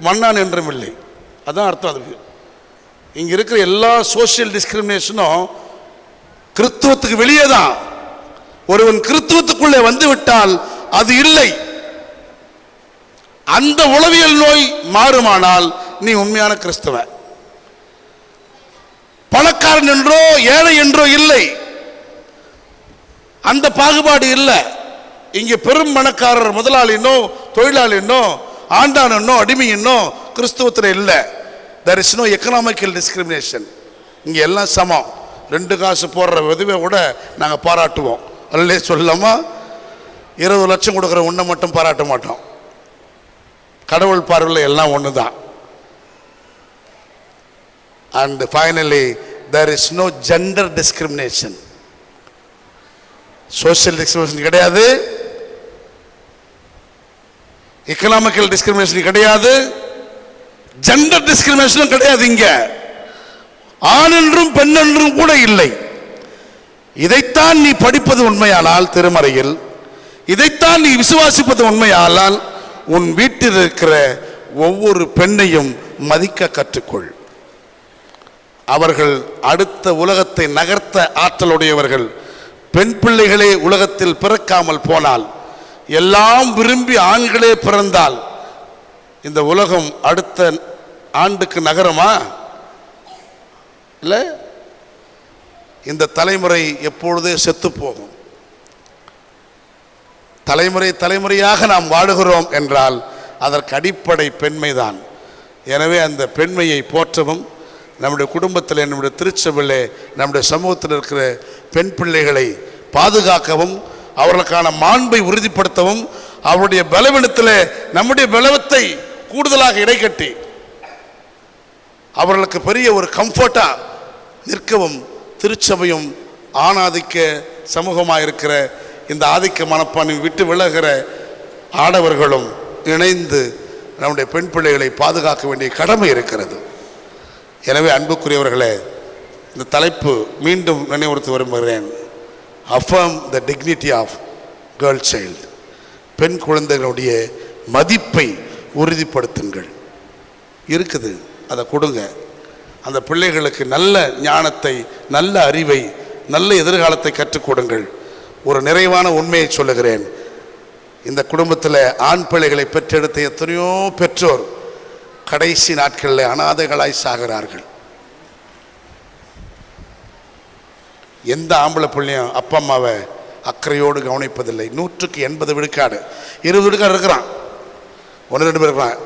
மன்னான் என்றும் இல்லை. அதான் அர்த்தம். அதுக்கு இங்க இருக்கிற எல்லா சோசியல் டிஸ்கிரிமினேஷனும் கிறிஸ்துவத்துக்கு வெளியே தான். ஒருவன் கிறிஸ்துவத்துக்குள்ளே வந்து விட்டால் அது இல்லை. அந்த உளவியல் நோய் மாறுமானால் நீ உண்மையான கிறிஸ்தவ. பணக்காரன் என்றோ ஏழை என்றோ இல்லை, அந்த பாகுபாடு இல்லை. இங்கே பெரும் பணக்காரர் முதலாளினோ தொழிலாளினோ ஆண்டானோ அடிமையினோ கிறிஸ்துவத்தில் இல்லை. there is no economical discrimination. இங்கே எல்லாம் சமம். 2 காசு போடுற விதவை கூட நாங்கள் பாராட்டுவோம். அல்லே சொல்லாமா, 20 லட்சம் கொடுக்குற உன்னை மட்டும் பாராட்ட மாட்டோம். கடவுள் பார்வையில் எல்லாம் ஒன்று தான். And finally there is no gender discrimination. Social discrimination கிடையாது, எக்கனாமிக்கல் டிஸ்கிரிமினேஷன் கிடையாது, ஜெண்டர் டிஸ்கிரிமினேஷனும் கிடையாது. இங்க ஆண் என்றும் பெண் என்றும் கூட இல்லை. இதைத்தான் நீ படிப்பது உண்மையானால் திருமறையில், இதைத்தான் நீ விசுவாசிப்பது உண்மையானால் உன் வீட்டில் இருக்கிற ஒவ்வொரு பெண்ணையும் மதிக்க கற்றுக்கொள். அவர்கள் அடுத்த உலகத்தை நகர்த்த ஆற்றலுடையவர்கள். பெண் பிள்ளைகளே உலகத்தில் பிறக்காமல் போனால், எல்லாம் விரும்பி ஆண்களே பிறந்தால் இந்த உலகம் அடுத்த ஆண்டுக்கு நகரமா? இல்லை, இந்த தலைமுறை எப்பொழுதே செத்து போகும். தலைமுறையாக நாம் வாழுகிறோம் என்றால் அதற்கு அடிப்படை பெண்மைதான். எனவே அந்த பெண்மையை போற்றவும், நம்முடைய குடும்பத்தில், நம்முடைய திருச்சபையிலே, நம்முடைய சமூகத்தில் இருக்கிற பெண் பிள்ளைகளை பாதுகாக்கவும், அவர்களுக்கான மாண்பை உறுதிப்படுத்தவும், அவருடைய பலவீனத்தில் நம்முடைய பலவத்தை கூடுதலாக இடைக்கட்டி அவர்களுக்கு பெரிய ஒரு கம்ஃபர்ட்டா நிற்கவும் திருச்சபையும் ஆணாதிக்க சமூகமாக இருக்கிற இந்த ஆதிக்க மனப்பான்மை விட்டு விலகிற ஆடவர்களும் இணைந்து நம்முடைய பெண் பிள்ளைகளை பாதுகாக்க வேண்டிய கடமை இருக்கிறது. எனவே அன்புக்குரியவர்களே, இந்த தலைப்பு மீண்டும் நினைவுறுத்தி விரும்புகிறேன். affirm the dignity of girl child. பெண் குழந்தைகளுடைய மதிப்பை உறுதிப்படுத்துங்கள். இருக்குது, அதை கொடுங்க. அந்த பிள்ளைகளுக்கு நல்ல ஞானத்தை, நல்ல அறிவை, நல்ல எதிர்காலத்தை கற்றுக் கொடுங்கள். ஒரு நிறைவான உண்மையை சொல்லுகிறேன். இந்த குடும்பத்தில் ஆண் பிள்ளைகளை பெற்றெடுத்த எத்தனையோ பெற்றோர் கடைசி நாட்களில் அனாதைகளாய் சாகிறார்கள். எந்த ஆம்பளை பிள்ளையும் அப்பா அம்மாவை அக்கறையோடு கவனிப்பதில்லை. 180 விழுக்காடு, 20 விழுக்காடு இருக்கிறான், 1-2 பேர் இருக்கிறான்.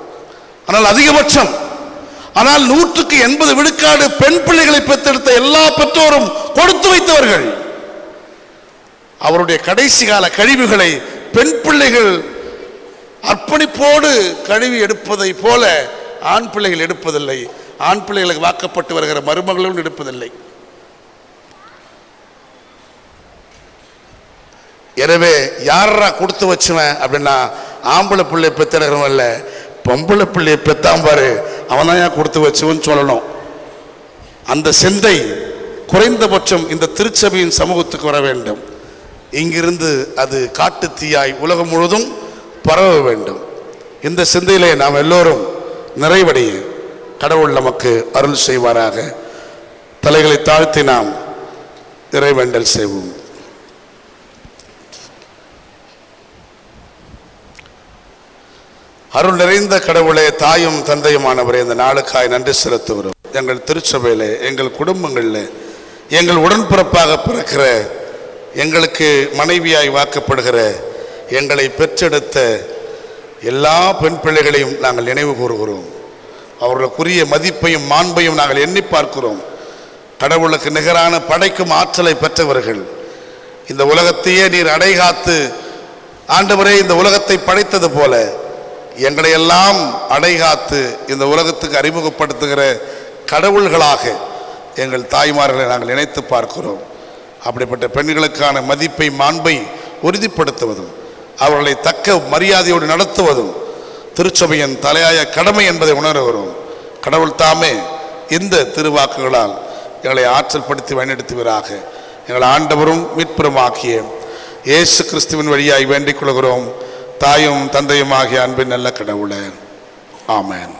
ஆனால் அதிகபட்சம், ஆனால் 180 விழுக்காடு பெண் பிள்ளைகளை பெற்றெடுத்த எல்லா பெற்றோரும் கொடுத்து வைத்தவர்கள். அவருடைய கடைசி கால கழிவுகளை பெண் பிள்ளைகள் அர்ப்பணிப்போடு கழுவி எடுப்பதை போல ஆண் பிள்ளைகள் எடுப்பதில்லை. ஆண் பிள்ளைகளுக்கு வாக்கப்பட்டு வருகிற மருமகளும் எடுப்பதில்லை. எனவே யாரா கொடுத்து வச்சுவேன் அப்படின்னா, ஆம்பளை பிள்ளை பெற்றெடுக்கிறவன் இல்லை, பொம்பளை பிள்ளையை பெத்தாம்பாரு அவன் தான் ஏன் கொடுத்து வச்சுவன்னு சொல்லணும். அந்த சிந்தை குறைந்தபட்சம் இந்த திருச்சபையின் சமூகத்துக்கு வர வேண்டும். இங்கிருந்து அது காட்டு தீயாய் உலகம் முழுவதும் பரவ வேண்டும். இந்த சிந்தையிலே நாம் எல்லோரும் நிறைவடைய கடவுள் நமக்கு அருள் செய்வாராக. தலைகளை தாழ்த்தி நாம் இறைவேண்டல் செய்வோம். அருள் நிறைந்த கடவுளே, தாயும் தந்தையுமானவரே, இந்த நாளுக்காய் நன்றி செலுத்துகிறோம். எங்கள் திருச்சபையில், எங்கள் குடும்பங்களில், எங்கள் உடன்பிறப்பாக பிறக்கிற, எங்களுக்கு மனைவியாய் வாக்கப்படுகிற, எங்களை பெற்றெடுத்த எல்லா பெண் பிள்ளைகளையும் நாங்கள் நினைவு கூறுகிறோம். அவர்களுக்குரிய மதிப்பையும் மாண்பையும் நாங்கள் எண்ணி பார்க்கிறோம். கடவுளுக்கு நிகரான படைக்கும் ஆற்றலை பெற்றவர்கள். இந்த உலகத்தையே நீர் அடைகாத்து ஆண்டவரே இந்த உலகத்தை படைத்தது போல எங்களை எல்லாம் அடைகாத்து இந்த உலகத்துக்கு அறிமுகப்படுத்துகிற கடவுள்களாக எங்கள் தாய்மார்களை நாங்கள் நினைத்து பார்க்கிறோம். அப்படிப்பட்ட பெண்களுக்கான மதிப்பை மாண்பை உறுதிப்படுத்துவதும் அவர்களை தக்க மரியாதையோடு நடத்துவதும் திருச்சபையின் தலையாய கடமை என்பதை உணர்கிறோம். கடவுள் தாமே இந்த திருவாக்குகளால் எங்களை ஆற்றல் படுத்தி வழிநடத்துவீராக. எங்கள் ஆண்டவரும் மீட்புறமாக்கிய இயேசு கிறிஸ்துவின் வழியாய் வேண்டிக் கொள்கிறோம். தாயும் தந்தையும் ஆகிய அன்பின் நல்ல கடவுளே, ஆமென்.